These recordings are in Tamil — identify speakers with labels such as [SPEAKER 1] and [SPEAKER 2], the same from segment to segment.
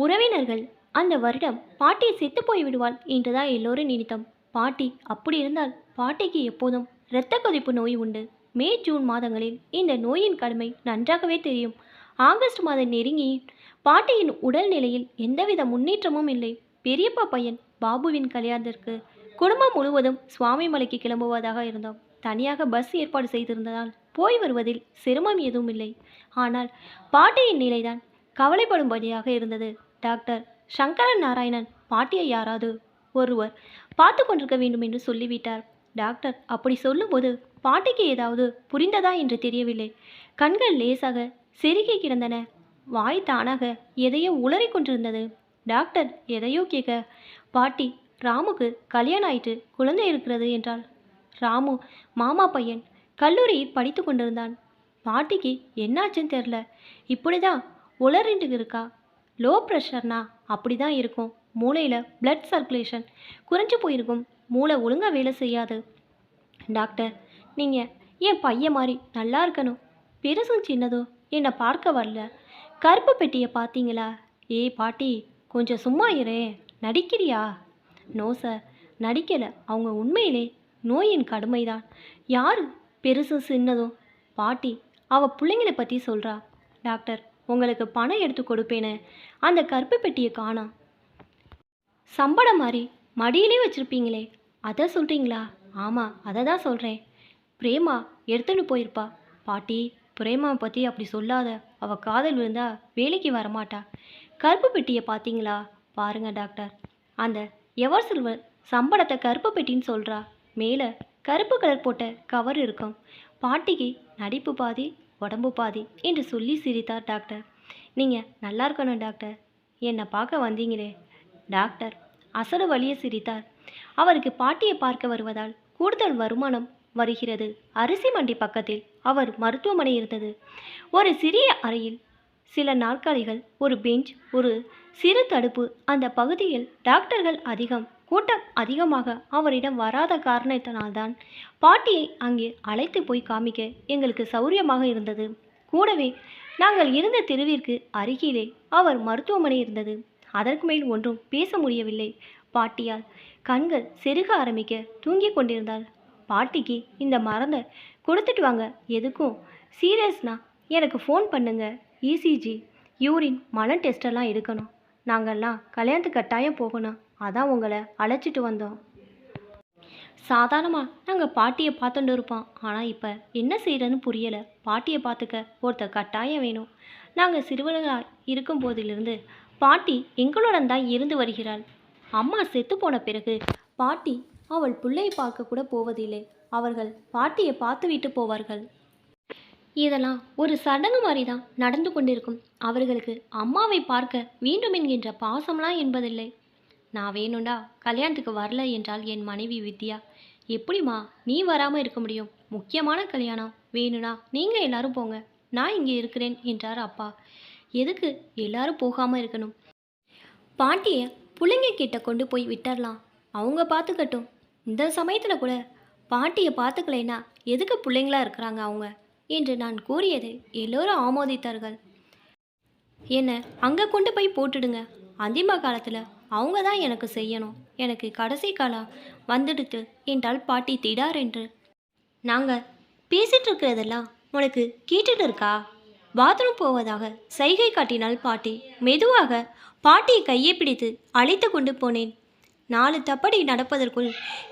[SPEAKER 1] உறவினர்கள் அந்த வருடம் பாட்டி செத்து போய் விடுவாள் என்றுதான் எல்லோரும் நினைத்தோம். பாட்டி அப்படி இருந்தால் பாட்டிக்கு எப்போதும் இரத்த கொதிப்பு நோய் உண்டு. மே ஜூன் மாதங்களில் இந்த நோயின் கடுமை நன்றாகவே தெரியும். ஆகஸ்ட் மாதம் நெருங்கி பாட்டியின் உடல் நிலையில் எந்தவித முன்னேற்றமும் இல்லை. பெரியப்பா பையன் பாபுவின் கல்யாணத்திற்கு குடும்பம் முழுவதும் சுவாமிமலைக்கு கிளம்புவதாக இருந்தோம். தனியாக பஸ் ஏற்பாடு செய்திருந்ததால் போய் வருவதில் சிரமம் எதுவும் இல்லை. ஆனால் பாட்டியின் நிலைதான் கவலைப்படும்படியாக இருந்தது. டாக்டர் சங்கரன் நாராயணன் பாட்டியை யாராவது ஒருவர் பார்த்து கொண்டிருக்க வேண்டும் என்று சொல்லிவிட்டார். டாக்டர் அப்படி சொல்லும்போது பாட்டிக்கு ஏதாவது புரிந்ததா என்று தெரியவில்லை. கண்கள் லேசாக செருகி கிடந்தன. வாய் தானாக எதையோ உளறி கொண்டிருந்தது. டாக்டர் எதையோ கேட்க, பாட்டி ராமுக்கு கல்யாணம் ஆயிட்டு குழந்தை இருக்கிறது என்றாள். ராமு மாமா பையன், கல்லூரியில் படித்து கொண்டிருந்தான். பாட்டிக்கு என்னாச்சுன்னு தெரில, இப்படிதான் உளறிட்டு இருக்கா. லோ ப்ரெஷர்னா அப்படி தான் இருக்கும். மூளையில் பிளட் சர்க்குலேஷன் குறைஞ்சு போயிருக்கும். மூளை ஒழுங்காக வேலை செய்யாது. டாக்டர் நீங்கள் என் பையன் மாதிரி நல்லா இருக்கணும். பெருசும் சின்னதும் என்னை பார்க்க வரல. கருப்பு பெட்டியை பார்த்தீங்களா? ஏய் பாட்டி கொஞ்சம் சும்மா இரே. நடிக்கிறியா? No sir, நடிக்கலை. அவங்க உண்மையிலே நோயின் கடுமைதான். யார் பெருசும் சின்னதும்? பாட்டி அவள் பிள்ளைங்களை பற்றி சொல்கிறா. டாக்டர் உங்களுக்கு பணம் எடுத்து கொடுப்பேன்னு அந்த கருப்பு பெட்டியை காணோம். சம்பளம் மாதிரி மடியிலே வச்சுருப்பீங்களே, அதை சொல்கிறீங்களா? ஆமாம், அதை தான் சொல்கிறேன். பிரேமா எடுத்துன்னு போயிருப்பா. பாட்டி பிரேமாவை பற்றி அப்படி சொல்லாத. அவள் காதல் விழுந்தா வேலைக்கு வரமாட்டா. கருப்பு பெட்டியை பார்த்தீங்களா? பாருங்க டாக்டர், அந்த எவர் சில்வர் சம்பளத்தை கருப்பு பெட்டின்னு சொல்கிறா. மேலே கருப்பு கலர் போட்ட கவர் இருக்கும். பாட்டிக்கு நடிப்பு பாதி உடம்பு பாதி என்று சொல்லி சிரித்தார் டாக்டர். நீங்கள் நல்லா இருக்கணும் டாக்டர், என்னை பார்க்க வந்தீங்களே. டாக்டர் அசடு வலிய சிரித்தார். அவருக்கு பாட்டியை பார்க்க வருவதால் கூடுதல் வருமானம் வருகிறது. அரிசி மண்டி பக்கத்தில் அவர் மருத்துவமனை இருந்தது. ஒரு சிறிய அறையில் சில நாற்காலிகள், ஒரு பெஞ்ச், ஒரு சிறு தடுப்பு. அந்த பகுதியில் டாக்டர்கள் அதிகம். கூட்டம் அதிகமாக அவரிடம் வராத காரணத்தினால்தான் பாட்டியை அங்கே அழைத்து போய் காமிக்க எங்களுக்கு சௌரியமாக இருந்தது. கூடவே நாங்கள் இருந்த தெருவிற்கு அருகிலே அவர் மருத்துவமனை இருந்தது. அதற்கு மேல் ஒன்றும் பேச முடியவில்லை. பாட்டியால் கண்கள் செருக ஆரம்பிக்க தூங்கி கொண்டிருந்தாள். பாட்டிக்கு இந்த மருந்தை கொடுத்துட்டு வாங்க, எதுக்கும் சீரியஸ்னா எனக்கு ஃபோன் பண்ணுங்க. இசிஜி, யூரின், மலம் டெஸ்டெல்லாம் எடுக்கணும். நாங்கள்லாம் கல்யாணத்துக்கு கட்டாயம் போகணும். அதான் உங்களை அழைச்சிட்டு வந்தோம். சாதாரணமாக நாங்கள் பாட்டியை பார்த்துட்டு இருப்போம். ஆனால் இப்போ என்ன செய்கிறதுன்னு புரியலை. பாட்டியை பார்த்துக்க ஒருத்தர் கட்டாயம் வேணும். நாங்கள் சிறுவர்களாக இருக்கும் போதிலிருந்து பாட்டி எங்களுடன் தான் இருந்து வருகிறாள். அம்மா செத்து போன பிறகு பாட்டி அவள் பிள்ளையை பார்க்க கூட போவதில்லை. அவர்கள் பாட்டியை பார்த்து விட்டு போவார்கள். இதெல்லாம் ஒரு சடங்கு மாதிரி தான் நடந்து கொண்டிருக்கும். அவர்களுக்கு அம்மாவை பார்க்க வேண்டும் என்கின்ற பாசம்லாம் என்பதில்லை. நான் வேணும்டா கல்யாணத்துக்கு வரல என்றால் என் மனைவி வித்யா. எப்படிம்மா நீ வராமல் இருக்க முடியும்? முக்கியமான கல்யாணம், வேணும்னா நீங்கள் எல்லாரும் போங்க, நான் இங்கே இருக்கிறேன் என்றார் அப்பா. எதுக்கு எல்லாரும் போகாமல் இருக்கணும்? பாட்டியை பிள்ளைங்க கிட்ட கொண்டு போய் விட்டுடலாம், அவங்க பார்த்துக்கட்டும். இந்த சமயத்தில் கூட பாட்டியை பார்த்துக்கலைன்னா எதுக்கு பிள்ளைங்களா இருக்கிறாங்க அவங்க என்று நான் கூறியதை எல்லோரும் ஆமோதித்தார்கள். என்னை அங்கே கொண்டு போய் போட்டுடுங்க. அந்திம காலத்தில் அவங்க தான் எனக்கு செய்யணும். எனக்கு கடைசி காலம் வந்துடுத்து என்றால் பாட்டி திடார் என்று. நாங்கள் பேசிகிட்டு இருக்கிறதெல்லாம் உனக்கு கேட்டுட்டு இருக்கா? பாத்ரூம் போவதாக சைகை காட்டினாள் பாட்டி. மெதுவாக பாட்டியை கையை பிடித்து அழைத்து கொண்டு போனேன். 4 தப்படி நடப்பதற்குள்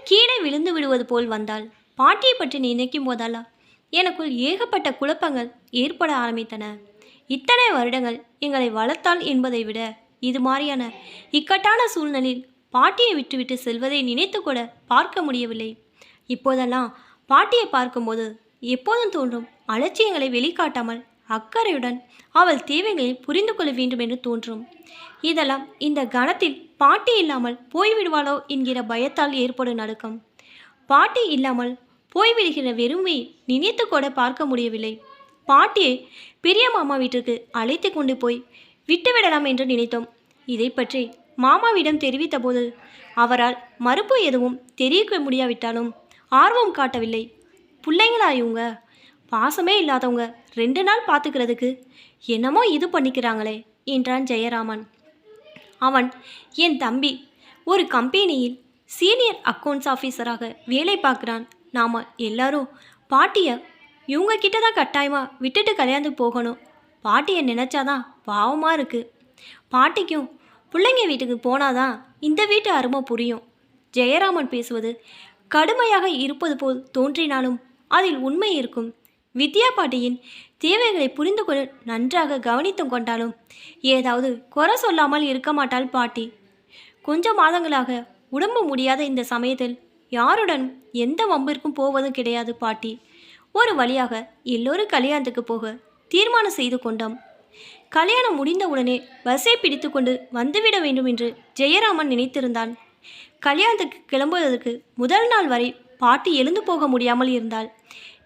[SPEAKER 1] கீழே விழுந்து விடுவது போல் வந்தாள். பாட்டியை பற்றி நினைக்கும் போதாலா எனக்குள் ஏகப்பட்ட குழப்பங்கள் ஏற்பட ஆரம்பித்தன. இத்தனை வருடங்கள் எங்களை வளர்த்தாள் என்பதை விட இது மாதிரியான இக்கட்டான சூழ்நிலையில் பாட்டியை விட்டுவிட்டு செல்வதை நினைத்து கூட பார்க்க முடியவில்லை. இப்போதெல்லாம் பாட்டியை பார்க்கும்போது எப்போதும் தோன்றும் அலட்சியங்களை வெளிக்காட்டாமல் அக்கறையுடன் அவள் தேவைகளை புரிந்து கொள்ள வேண்டும் என்று தோன்றும். இதெல்லாம் இந்த கணத்தில் பாட்டி இல்லாமல் போய்விடுவாளோ என்கிற பயத்தால் ஏற்படும் நடுக்கம். பாட்டி இல்லாமல் போய்விடுகிற வெறுமையை நினைத்து கூட பார்க்க முடியவில்லை. பாட்டியை பெரிய மாமா வீட்டிற்கு அழைத்து கொண்டு போய் விட்டுவிடலாம் என்று நினைத்தோம். இதை பற்றி மாமாவிடம் தெரிவித்த போது அவரால் மறுப்பு எதுவும் தெரிவிக்க முடியாவிட்டாலும் ஆர்வம் காட்டவில்லை. பிள்ளைங்களா இவங்க, பாசமே இல்லாதவங்க 2 நாள் பார்த்துக்கிறதுக்கு என்னமோ இது பண்ணிக்கிறாங்களே என்றான் ஜெயராமன். அவன் என் தம்பி. ஒரு கம்பெனியில் சீனியர் அக்கவுண்ட்ஸ் ஆஃபீஸராக வேலை பார்க்குறான். நாம் எல்லாரும் பாட்டியை இவங்க கிட்ட தான் கட்டாயமாக விட்டுட்டு கல்யாணத்துக்கு போகணும். பாட்டியை நினச்சாதான் பாவமாக இருக்குது. பாட்டிக்கும் பிள்ளைங்க வீட்டுக்கு போனாதான் இந்த வீட்டு அருமை புரியும். ஜெயராமன் பேசுவது கடுமையாக இருப்பது போல் தோன்றினாலும் அதில் உண்மை இருக்கும். வித்யா பாட்டியின் தேவைகளை புரிந்து கொண்டு நன்றாக கவனித்து கொண்டாலும் ஏதாவது குறை சொல்லாமல் இருக்க மாட்டாள் பாட்டி. கொஞ்சம் மாதங்களாக உடம்பு முடியாத இந்த சமயத்தில் யாருடன் எந்த வம்பிற்கும் போவதும் கிடையாது பாட்டி. ஒரு வழியாக எல்லோரும் கல்யாணத்துக்கு போக தீர்மானம் செய்து கொண்டோம். கல்யாணம் முடிந்தவுடனே பஸ்ஸை பிடித்து கொண்டு வந்துவிட வேண்டும் என்று ஜெயராமன் நினைத்திருந்தான். கல்யாணத்துக்கு கிளம்புவதற்கு முதல் நாள் வரை பாட்டி எழுந்து போக முடியாமல் இருந்தாள்.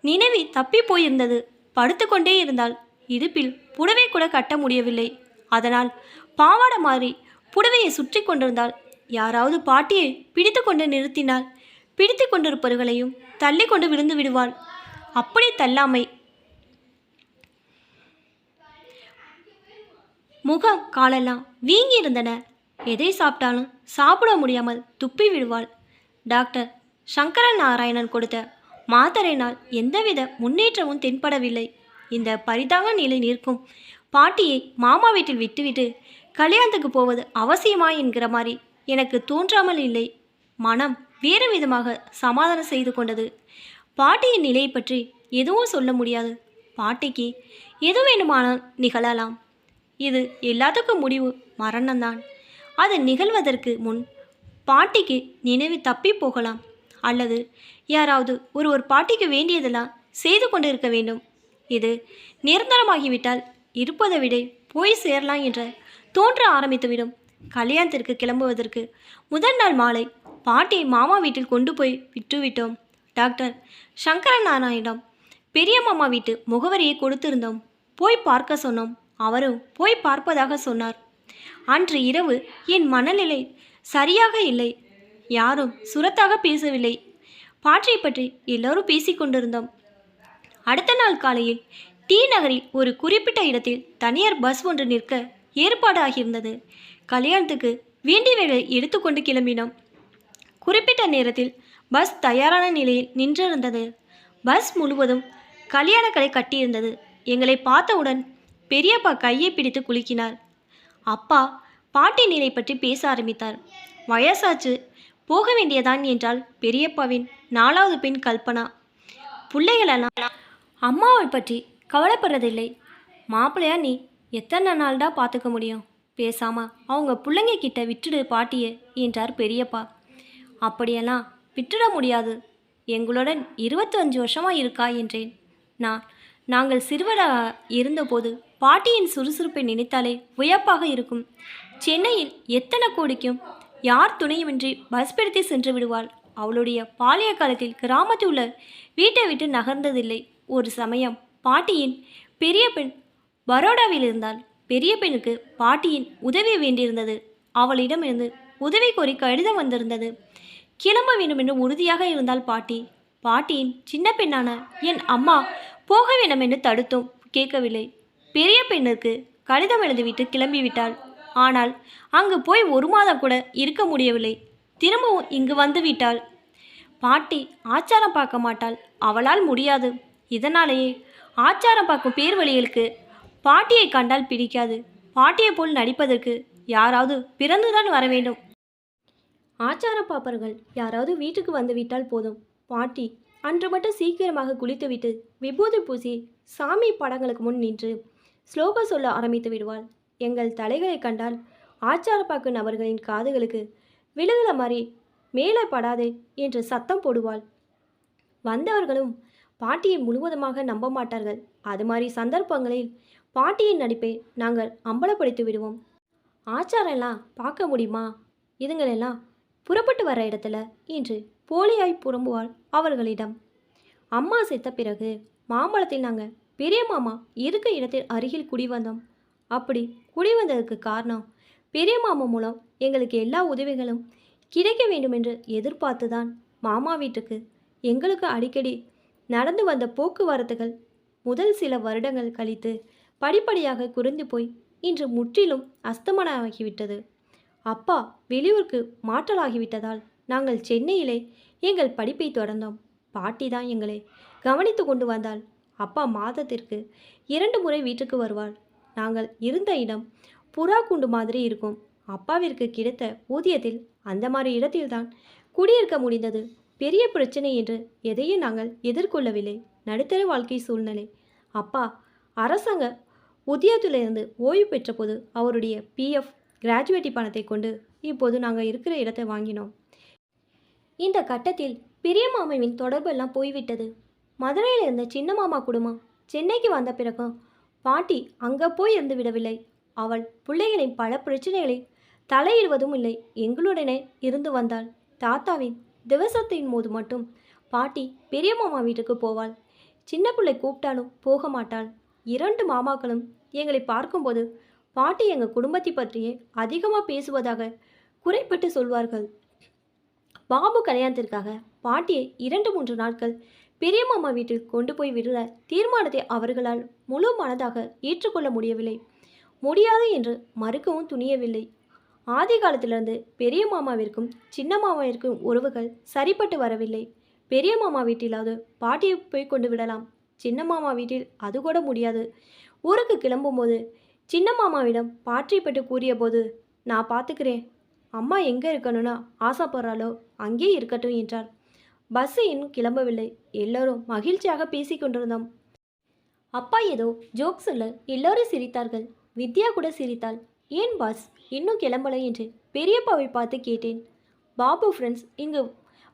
[SPEAKER 1] நினைவி தப்பி போயிருந்தது. படுத்து கொண்டே இருந்தால் இடுப்பில் புடவை கூட கட்ட முடியவில்லை. அதனால் பாவாடை மாறி புடவையை சுற்றி கொண்டிருந்தால் யாராவது பாட்டியை பிடித்து கொண்டு நிறுத்தினால் பிடித்து கொண்டிருப்பவர்களையும் தள்ளி கொண்டு விழுந்து விடுவாள். அப்படி தள்ளாமை. முகம் காலெல்லாம் வீங்கி இருந்தன. எதை சாப்பிட்டாலும் சாப்பிட முடியாமல் துப்பி விடுவாள். டாக்டர் சங்கரன் நாராயணன் கொடுத்த மாத்திரையினால் எந்தவித முன்னேற்றமும் தென்படவில்லை. இந்த பரிதாப நிலை நிற்கும் பாட்டியை மாமா வீட்டில் விட்டுவிட்டு கல்யாணத்துக்கு போவது அவசியமா என்கிற மாதிரி எனக்கு தோன்றாமல் இல்லை. மனம் வேறு விதமாக சமாதானம் செய்து கொண்டது. பாட்டியின் நிலையை பற்றி எதுவும் சொல்ல முடியாது. பாட்டிக்கு எது வேண்டுமானால் நிகழலாம். இது எல்லாத்துக்கும் முடிவு மரணம்தான். அது நிகழ்வதற்கு முன் பாட்டிக்கு நினைவு தப்பி போகலாம். அல்லது யாராவது ஒருவர் பாட்டிக்கு வேண்டியதெல்லாம் செய்து கொண்டு இருக்க வேண்டும். இது நிரந்தரமாகிவிட்டால் இருப்பதை விட போய் சேரலாம் என்ற தோன்ற ஆரம்பித்துவிடும். கல்யாணத்திற்கு கிளம்புவதற்கு முதல் நாள் மாலை பாட்டியை மாமா வீட்டில் கொண்டு போய் விட்டுவிட்டோம். டாக்டர் சங்கரன் நாராயணிடம் பெரிய மாமா வீட்டு முகவரியை கொடுத்திருந்தோம். போய் பார்க்க சொன்னோம். அவரும் போய் பார்ப்பதாக சொன்னார். அன்று இரவு என் மனநிலை சரியாக இல்லை. யாரும் சுரத்தாக பேசவில்லை. பாட்டியை பற்றி எல்லோரும் பேசிக்கொண்டிருந்தோம். அடுத்த நாள் காலையில் டி நகரில் ஒரு குறிப்பிட்ட இடத்தில் தனியார் பஸ் ஒன்று நிற்க ஏற்பாடு ஆகியிருந்தது. கல்யாணத்துக்கு வேண்டியவைகளை எடுத்துக்கொண்டு கிளம்பினோம். குறிப்பிட்ட நேரத்தில் பஸ் தயாரான நிலையில் நின்றிருந்தது. பஸ் முழுவதும் கல்யாணக்கடை கட்டியிருந்தது. எங்களை பார்த்தவுடன் பெரியப்பா கையை பிடித்து குலுக்கினார். அப்பா பாட்டி நிலை பற்றி பேச ஆரம்பித்தார். வயசாச்சு, போக வேண்டியதான் என்றால் பெரியப்பாவின் 4வது பெண் கல்பனா. பிள்ளைகளெல்லாம் அம்மாவை பற்றி கவலைப்படுறதில்லை. மாப்பிள்ளையா நீ எத்தனை நாள்டா பார்த்துக்க முடியும்? பேசாம அவங்க பிள்ளைங்க கிட்ட விட்டுடு பாட்டியை என்றார் பெரியப்பா. அப்படியெல்லாம் விட்டுட முடியாது. எங்களுடன் 25 வருஷமாக இருக்கா என்றேன். நாங்கள் சிறுவராக இருந்தபோது பாட்டியின் சுறுசுறுப்பை நினைத்தாலே வியப்பாக இருக்கும். சென்னையில் எத்தனை கோடிக்கும் யார் துணையுமின்றி பஸ் பிடித்து சென்று விடுவாள். அவளுடைய பாலிய காலத்தில் கிராமத்தில் உள்ள வீட்டை விட்டு நகர்ந்ததில்லை. ஒரு சமயம் பாட்டியின் பெரிய பெண் பரோடாவில் இருந்தால் பெரிய பெண்ணுக்கு பாட்டியின் உதவி வேண்டியிருந்தது. அவளிடமிருந்து உதவி கோரி கடிதம் வந்திருந்தது. கிளம்ப வேண்டும் என்று உறுதியாக இருந்தால் பாட்டி. பாட்டியின் சின்ன பெண்ணான என் அம்மா போக வேண்டும் என்று தடுத்தோம். கேட்கவில்லை. பெரிய பெண்ணுக்கு கடிதம் எழுதிவிட்டு கிளம்பிவிட்டாள். ஆனால் அங்கு போய் 1 மாதம் கூட இருக்க முடியவில்லை. திரும்பவும் இங்கு வந்து விட்டாள். பாட்டி ஆச்சாரம் பார்க்க மாட்டாள். அவளால் முடியாது. இதனாலேயே ஆச்சாரம் பார்க்கும் பேர் வழிகளுக்கு பாட்டியை கண்டால் பிடிக்காது. பாட்டியை போல் நடிப்பதற்கு யாராவது பிறந்துதான் வர வேண்டும். ஆச்சாரம் பார்ப்பவர்கள் யாராவது வீட்டுக்கு வந்து விட்டால் போதும். பாட்டி அன்று மட்டும் சீக்கிரமாக குளித்துவிட்டு விபூதி பூசி சாமி படங்களுக்கு முன் நின்று ஸ்லோகம் சொல்ல ஆரம்பித்து விடுவாள். எங்கள் தலைகளை கண்டால் ஆச்சாரப்பாக்கு நபர்களின் காதுகளுக்கு விழுகிற மாதிரி மேலே படாதே என்று சத்தம் போடுவாள். வந்தவர்களும் பாட்டியை முழுவதுமாக நம்ப மாட்டார்கள். அது மாதிரி சந்தர்ப்பங்களில் பாட்டியின் நடிப்பை நாங்கள் அம்பலப்படுத்தி விடுவோம். ஆச்சாரெல்லாம் பார்க்க முடியுமா? இதுங்களெல்லாம் புறப்பட்டு வர இடத்துல என்று போலியாய் புறம்புவாள் அவர்களிடம். அம்மா செத்த பிறகு மாம்பழத்தில் நாங்கள் பெரிய மாமா இருக்க இடத்தில் அருகில் குடி வந்தோம். அப்படி குடி வந்ததுக்கு காரணம் பெரிய மாமா மூலம் எங்களுக்கு எல்லா உதவிகளும் கிடைக்க வேண்டும் என்று எதிர்பார்த்துதான். மாமா வீட்டுக்கு எங்களுக்கு அடிக்கடி நடந்து வந்த போக்குவரத்துகள் முதல் சில வருடங்கள் கழித்து படிப்படியாக குறைந்து போய் இன்று முற்றிலும் அஸ்தமனமாகிவிட்டது. அப்பா வெளியூருக்கு மாற்றலாகிவிட்டதால் நாங்கள் சென்னையிலே எங்கள் படிப்பை தொடர்ந்தோம். பாட்டி தான் எங்களை கவனித்து கொண்டு வந்தாள். அப்பா மாதத்திற்கு 2 முறை வீட்டுக்கு வருவாள். நாங்கள் இருந்த இடம் புறா கூண்டு மாதிரி இருக்கும். அப்பாவிற்கு கிடைத்த ஊதியத்தில் அந்த மாதிரி இடத்தில்தான் குடியிருக்க முடிந்தது. பெரிய பிரச்சனை என்று எதையும் நாங்கள் எதிர்கொள்ளவில்லை. நடுத்தர வாழ்க்கை சூழ்நிலை. அப்பா அரசாங்க உத்தியோகத்திலிருந்து ஓய்வு பெற்றபோது அவருடைய பிஎஃப் கிராஜுவேட்டி பணத்தை கொண்டு இப்போது நாங்கள் இருக்கிற இடத்தை வாங்கினோம். இந்த கட்டத்தில் பெரிய மாமாவின் தொடர்பெல்லாம் போய்விட்டது. மதுரையில் இருந்த சின்ன மாமா குடும்பம் சென்னைக்கு வந்த பிறகும் பாட்டி அங்கே போய் இருந்து விடவில்லை. அவள் பிள்ளைகளின் பல பிரச்சனைகளை தலையிடுவதும் இல்லை. எங்களுடனே இருந்து வந்தாள். தாத்தாவின் திவசத்தின் போது மட்டும் பாட்டி பெரிய மாமா வீட்டுக்கு போவாள். சின்ன பிள்ளை கூப்பிட்டாலும் போக மாட்டாள். 2 மாமாக்களும் எங்களை பார்க்கும்போது பாட்டி எங்கள் குடும்பத்தை பற்றியே அதிகமாக பேசுவதாக குறைப்பட்டு சொல்வார்கள். பாபு கல்யாணத்திற்காக பாட்டியை 2-3 நாட்கள் பெரிய மாமா வீட்டில் கொண்டு போய் விடுற தீர்மானத்தை அவர்களால் முழு மனதாக ஏற்றுக்கொள்ள முடியவில்லை. முடியாது என்று மறுக்கவும் துணியவில்லை. ஆதி காலத்திலிருந்து பெரிய மாமாவிற்கும் சின்ன மாமாவிற்கும் உறவுகள் சரிப்பட்டு வரவில்லை. பெரிய மாமா வீட்டிலாவது பாட்டியை போய் கொண்டு விடலாம். சின்ன மாமா வீட்டில் அது கூட முடியாது. ஊருக்கு கிளம்பும்போது சின்ன மாமாவிடம் பாட்டி பற்றி கூறிய போது, நான் பார்த்துக்கிறேன், அம்மா எங்கே இருக்கணும்னா ஆசைப்படுறாளோ அங்கே இருக்கட்டும் என்றார். பஸ் இன்னும் கிளம்பவில்லை. எல்லோரும் மகிழ்ச்சியாக பேசி கொண்டிருந்தோம். அப்பா ஏதோ ஜோக் சொல்ல எல்லோரும் சிரித்தார்கள். வித்யா கூட சிரித்தாள். ஏன் பாஸ் இன்னும் கிளம்பலை என்று பெரியப்பாவை பார்த்து கேட்டேன். பாபு ஃப்ரெண்ட்ஸ் இங்கு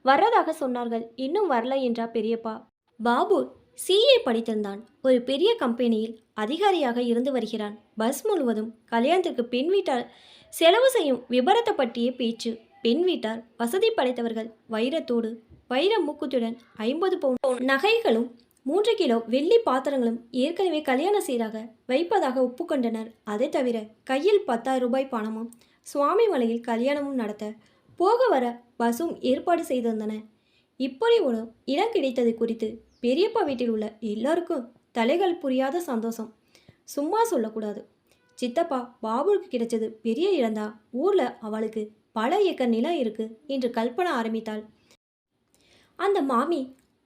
[SPEAKER 1] வர்றதாக சொன்னார்கள், இன்னும் வரல என்றார் பெரியப்பா. பாபு சிஏ படித்திருந்தான். ஒரு பெரிய கம்பெனியில் அதிகாரியாக இருந்து வருகிறான். பஸ் முழுவதும் கல்யாணத்திற்கு பெண் வீட்டார் செலவு செய்யும் விபரத்தை பற்றிய பேச்சு. பெண் வீட்டார் வசதி படைத்தவர்கள். வைரத்தோடு வைர மூக்குத்துடன் 50 பவுன் நகைகளும் 3 கிலோ வெள்ளி பாத்திரங்களும் ஏற்கனவே கல்யாண சீராக வைப்பதாக ஒப்புக்கொண்டனர். அதை தவிர கையில் 10,000 ரூபாய் பணமும் சுவாமிமலையில் கல்யாணமும் நடத்த போக வர பஸ்ஸும் ஏற்பாடு செய்திருந்தன. இப்படி ஒரு இடம் கிடைத்தது குறித்து பெரியப்பா வீட்டில் உள்ள எல்லாருக்கும் தலைகள் புரியாத சந்தோஷம். சும்மா சொல்லக்கூடாது. சித்தப்பா பாபுவுக்கு கிடைச்சது பெரிய இடந்தா, ஊரில் அவளுக்கு பல ஏக்கர் நிலம் இருக்கு என்று கல்பனை ஆரம்பித்தாள். அந்த மாமி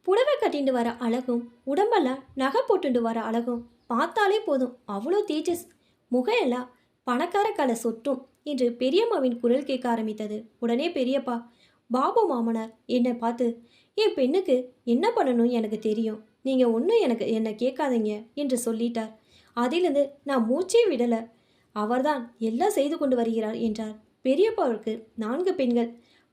[SPEAKER 1] புடவை கட்டிண்டு வர அழகும் உடம்பெல்லாம் நகை போட்டுண்டு வர அழகும் பார்த்தாலே போதும், அவ்வளோ தேஜஸ், முகையெல்லாம் பணக்கார கலை சொட்டும் என்று பெரியம்மாவின் குரல் கேட்க ஆரம்பித்தது. உடனே பெரியப்பா, பாபு மாமனார் என்னை பார்த்து, என் பெண்ணுக்கு என்ன பண்ணணும் எனக்கு தெரியும், நீங்கள் ஒன்றும் என்னை கேட்காதீங்க என்று சொல்லிட்டார். அதிலிருந்து நான் மூச்சே விடலை. அவர்தான் எல்லாம் செய்து கொண்டு வருகிறார் என்றார். பெரியப்பாவிற்கு 4 பெண்கள்.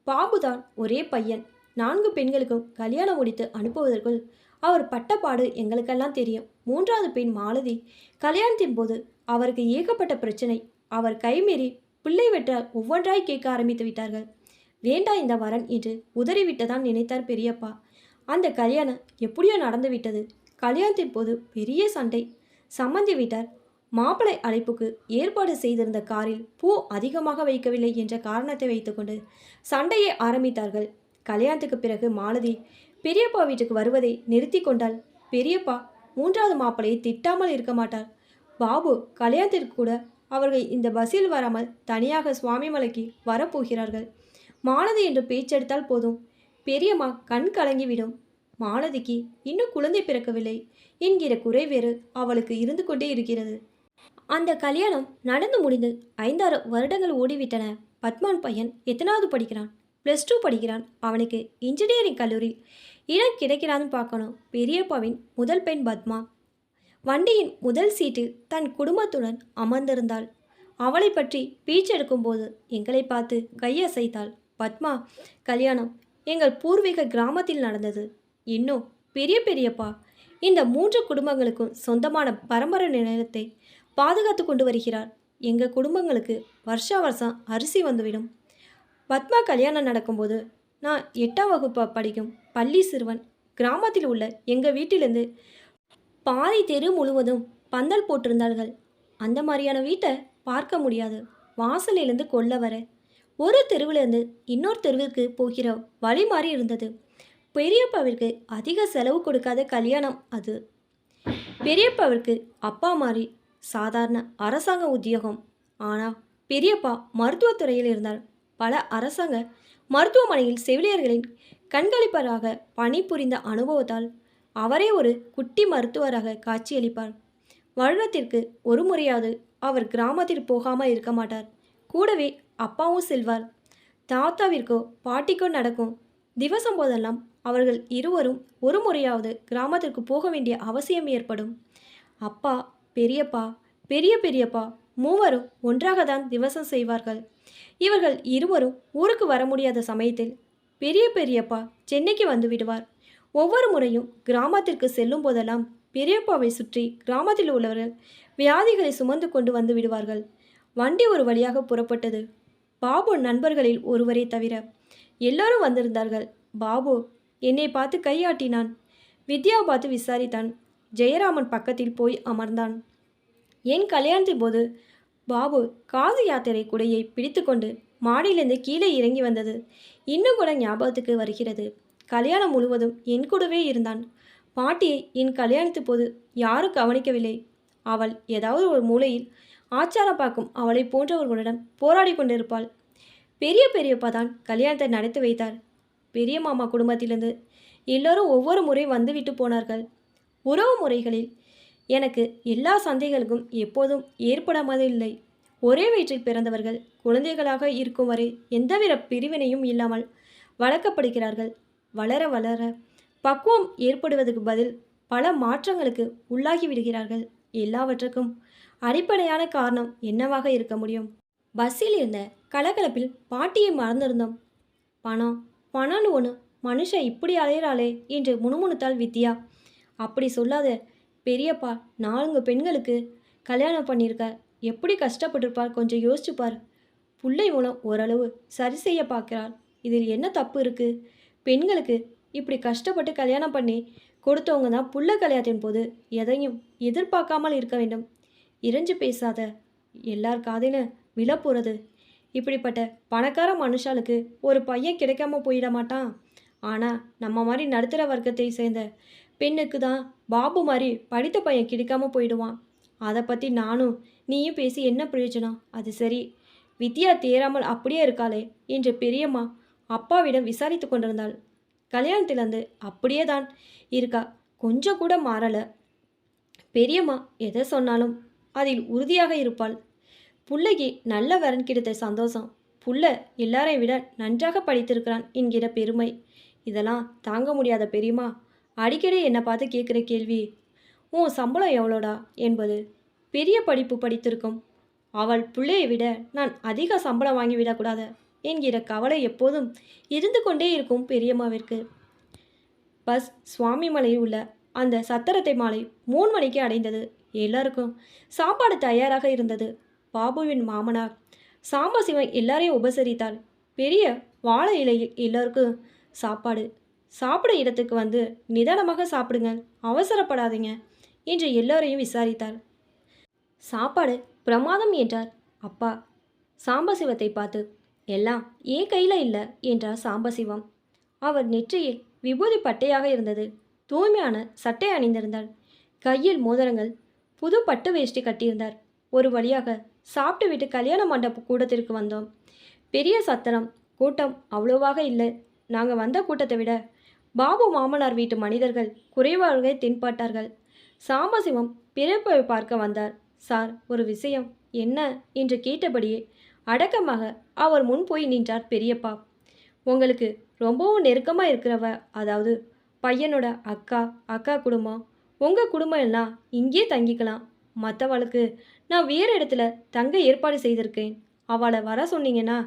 [SPEAKER 1] பாபுதான் ஒரே பையன். 4 பெண்களுக்கும் கல்யாணம் முடித்து அனுப்புவதற்குள் அவர் பட்டப்பாடு எங்களுக்கெல்லாம் தெரியும். 3வது பெண் மாலதி. கல்யாணத்தின் போது அவருக்கு ஏகப்பட்ட பிரச்சனை. அவர் கைமீறி பிள்ளை வெட்ட ஒவ்வொன்றாய் கேட்க ஆரம்பித்து விட்டார்கள். வேண்டா இந்த வரன் என்று உதறிவிட்டதான் நினைத்தார் பெரியப்பா. அந்த கல்யாணம் எப்படியோ நடந்து விட்டது. கல்யாணத்தின் போது பெரிய சண்டை. சம்மந்தி வீட்டார் மாப்பிளை அழைப்புக்கு ஏற்பாடு செய்திருந்த காரில் பூ அதிகமாக வைக்கவில்லை என்ற காரணத்தை வைத்துக்கொண்டு சண்டையை ஆரம்பித்தார்கள். கல்யாணத்துக்கு பிறகு மாலதி பெரியப்பா வீட்டுக்கு வருவதை நிறுத்தி கொண்டாள். பெரியப்பா 3வது மாப்பிளையை திட்டாமல் இருக்க மாட்டார். பாபு கல்யாணத்திற்கு கூட அவர்கள் இந்த பஸ்ஸில் வராமல் தனியாக சுவாமிமலைக்கு வரப்போகிறார்கள். மாலதி என்று பேச்செடுத்தால் போதும், பெரியம்மா கண் கலங்கிவிடும். மாலதிக்கு இன்னும் குழந்தை பிறக்கவில்லை என்கிற குறை வேறு அவளுக்கு இருந்து கொண்டே இருக்கிறது. அந்த கல்யாணம் நடந்து முடிந்து 5-6 வருடங்கள் ஓடிவிட்டன. பத்மான் பையன் எத்தனாவது படிக்கிறான்? +2 படிக்கிறான். அவனுக்கு இன்ஜினியரிங் கல்லூரி இடம் கிடைக்கிறான்னு பார்க்கணும். பெரியப்பாவின் முதல் பெண் பத்மா வண்டியின் முதல் சீட்டில் தன் குடும்பத்துடன் அமர்ந்திருந்தாள். அவளை பற்றி பேச்செடுக்கும் போது எங்களை பார்த்து கையசைத்தாள். பத்மா கல்யாணம் எங்கள் பூர்வீக கிராமத்தில் நடந்தது. இன்னும் பெரியப்பா இந்த 3 குடும்பங்களுக்கும் சொந்தமான பரம்பரை நிலத்தை பாதுகாத்து கொண்டு வருகிறார். எங்கள் குடும்பங்களுக்கு வருஷம் அரிசி வந்துவிடும். பத்மா கல்யாணம் நடக்கும்போது நான் 8ஆம் வகுப்பு படிக்கும் பள்ளி சிறுவன். கிராமத்தில் உள்ள எங்கள் வீட்டிலிருந்து பாதி தெரு முழுவதும் பந்தல் போட்டிருந்தார்கள். அந்த மாதிரியான வீட்டை பார்க்க முடியாது. வாசலிலிருந்து கொல்ல வர ஒரு தெருவிலிருந்து இன்னொரு தெருவிற்கு போகிற வழி மாறி இருந்தது. பெரியப்பாவிற்கு அதிக செலவு கொடுக்காத கல்யாணம் அது. பெரியப்பாவிற்கு அப்பா மாதிரி சாதாரண அரசாங்க உத்தியோகம். ஆனால் பெரியப்பா மருத்துவத்துறையில் இருந்தார். பல அரசாங்க மருத்துவமனையில் செவிலியர்களின் கண்காணிப்பராக பணிபுரிந்த அனுபவத்தால் அவரே ஒரு குட்டி மருத்துவராக காட்சியளிப்பார். வருடத்திற்கு ஒரு முறையாவது அவர் கிராமத்தில் போகாமல் இருக்க மாட்டார். கூடவே அப்பாவும் செல்வார். தாத்தாவிற்கோ பாட்டிக்கோ நடக்கும் திவசம் போதெல்லாம் அவர்கள் இருவரும் ஒரு முறையாவது கிராமத்திற்கு போக வேண்டிய அவசியம் ஏற்படும். அப்பா, பெரியப்பா, பெரிய பெரியப்பா மூவரும் ஒன்றாகத்தான் திவசம் செய்வார்கள். இவர்கள் இருவரும் ஊருக்கு வர முடியாத சமயத்தில் பெரிய பெரியப்பா சென்னைக்கு வந்து விடுவார். ஒவ்வொரு முறையும் கிராமத்திற்கு செல்லும் போதெல்லாம் பெரியப்பாவை சுற்றி கிராமத்தில் உள்ளவர்கள் வியாதிகளை சுமந்து கொண்டு வந்து விடுவார்கள். வண்டி ஒரு வழியாக புறப்பட்டது. பாபு நண்பர்களில் ஒருவரை தவிர எல்லாரும் வந்திருந்தார்கள். பாபு என்னை பார்த்து கையாட்டினான். வித்யா பார்த்து விசாரித்தான். ஜெயராமன் பக்கத்தில் போய் அமர்ந்தான். என் கல்யாணத்தின் போது பாபு காசி யாத்திரை குடையை பிடித்துக்கொண்டு மாடியிலிருந்து கீழே இறங்கி வந்தது இன்னும் கூட ஞாபகத்துக்கு வருகிறது. கல்யாணம் முழுவதும் என் கூடவே இருந்தான். பாட்டியை என் கல்யாணத்து போது யாரும் கவனிக்கவில்லை. அவள் ஏதாவது ஒரு மூலையில் ஆச்சாரம் பார்க்கும் அவளை போன்றவர்களுடன் போராடி கொண்டிருப்பாள். பெரிய பெரியப்பா தான் கல்யாணத்தை நடத்தி வைத்தார். பெரிய மாமா குடும்பத்திலிருந்து எல்லோரும் ஒவ்வொரு முறை வந்துவிட்டு போனார்கள். உறவு முறைகளில் எனக்கு எல்லா சந்தைகளுக்கும் எப்போதும் ஏற்படாமதில்லை. ஒரே வயிற்றில் பிறந்தவர்கள் குழந்தைகளாக இருக்கும் வரை எந்தவித பிரிவினையும் இல்லாமல் வளர்க்கப்படுகிறார்கள். வளர வளர பக்குவம் ஏற்படுவதற்கு பதில் பல மாற்றங்களுக்கு உள்ளாகி விடுகிறார்கள். எல்லாவற்றுக்கும் அடிப்படையான காரணம் என்னவாக இருக்க முடியும்? பஸ்ஸில் இருந்த கலகலப்பில் பாட்டியை மறந்திருந்தோம். பணம் பணம்னு ஒன்று மனுஷன் இப்படி அலையிறாளே என்று முணுமுணுத்தாள் வித்யா. அப்படி சொல்லாத பெரியப்பா, 4 பெண்களுக்கு கல்யாணம் பண்ணியிருக்க, எப்படி கஷ்டப்பட்டிருப்பார் கொஞ்சம் யோசிச்சுப்பார். பிள்ளை மூலம் ஓரளவு சரி செய்ய பார்க்கிறாள். இதில் என்ன தப்பு இருக்குது? பெண்களுக்கு இப்படி கஷ்டப்பட்டு கல்யாணம் பண்ணி கொடுத்தவங்க தான் புள்ள கல்யாணத்தின் போது எதையும் எதிர்பார்க்காமல் இருக்க வேண்டும். இறைஞ்சு பேசாத, எல்லார் காதிலும் விழப்போகிறது. இப்படிப்பட்ட பணக்கார மனுஷாளுக்கு ஒரு பையன் கிடைக்காம போயிட மாட்டான். ஆனால் நம்ம மாதிரி நடுத்தர வர்க்கத்தை சேர்ந்த பெண்ணுக்கு தான் பாபு மாதிரி படித்த பையன் கிடைக்காம போயிடுவான். அதை பற்றி நானும் நீயும் பேசி என்ன பிரயோஜனம்? அது சரி, வித்யா தேராமல் அப்படியே இருக்காளே என்று பெரியம்மா அப்பாவிடம் விசாரித்து கொண்டிருந்தாள். கல்யாணத்திலேருந்து அப்படியே தான் இருக்கா, கொஞ்சம் கூட மாறலை. பெரியம்மா எதை சொன்னாலும் அதில் உறுதியாக இருப்பாள். புள்ளைக்கு நல்ல வரன் கிடைத்த சந்தோஷம், புள்ள எல்லாரையும் விட நன்றாக படித்திருக்கிறான் என்கிற பெருமை, இதெல்லாம் தாங்க முடியாத பெரியம்மா அடிக்கடி என்னை பார்த்து கேட்குற கேள்வி, உன் சம்பளம் எவ்வளோடா என்பது. பெரிய படிப்பு படித்திருக்கும் அவள் பிள்ளையை விட நான் அதிக சம்பளம் வாங்கிவிடக்கூடாது என்கிற கவலை எப்போதும் இருந்து கொண்டே இருக்கும் பெரியம்மாவிற்கு. பஸ் சுவாமிமலையில் உள்ள அந்த சத்திரத்தை மாலை 3 மணிக்கு அடைந்தது. எல்லாருக்கும் சாப்பாடு தயாராக இருந்தது. பாபுவின் மாமனார் சாம்பசிவன் எல்லாரையும் உபசரித்தார். பெரிய வாழை இலையில் எல்லோருக்கும் சாப்பாடு. சாப்பிட இடத்துக்கு வந்து நிதானமாக சாப்பிடுங்க, அவசரப்படாதீங்க என்று எல்லோரையும் விசாரித்தார். சாப்பாடு பிரமாதம் என்றார் அப்பா சாம்பசிவத்தை பார்த்து. எல்லாம் ஏன் கையில் இல்லை என்றார் சாம்பசிவம். அவர் நெற்றியில் விபூதி பட்டையாக இருந்தது. தூய்மையான சட்டை அணிந்திருந்தார். கையில் மோதிரங்கள், புது பட்டு வேஷ்டி கட்டியிருந்தார். ஒரு வழியாக சாப்பிட்டு விட்டு கல்யாண மண்டப கூட்டத்திற்கு வந்தோம். பெரிய சத்திரம், கூட்டம் அவ்வளோவாக இல்லை. நாங்கள் வந்த கூட்டத்தை விட பாபு மாமனார் வீட்டு மனிதர்கள் குறைவாக தென்பட்டார்கள். சாம்பசிவம் பிறப்பை பார்க்க வந்தார். சார், ஒரு விஷயம். என்ன என்று கேட்டபடியே அடக்கமாக அவர் முன் போய் நின்றார் பெரியப்பா. உங்களுக்கு ரொம்பவும் நெருக்கமாக இருக்கிறவ, அதாவது பையனோட அக்கா குடும்பம், உங்கள் குடும்பம் எல்லாம் இங்கே தங்கிக்கலாம். மற்றவளுக்கு நான் வேறு இடத்துல தங்க ஏற்பாடு செய்திருக்கேன். அவளை வர சொன்னீங்கன்னா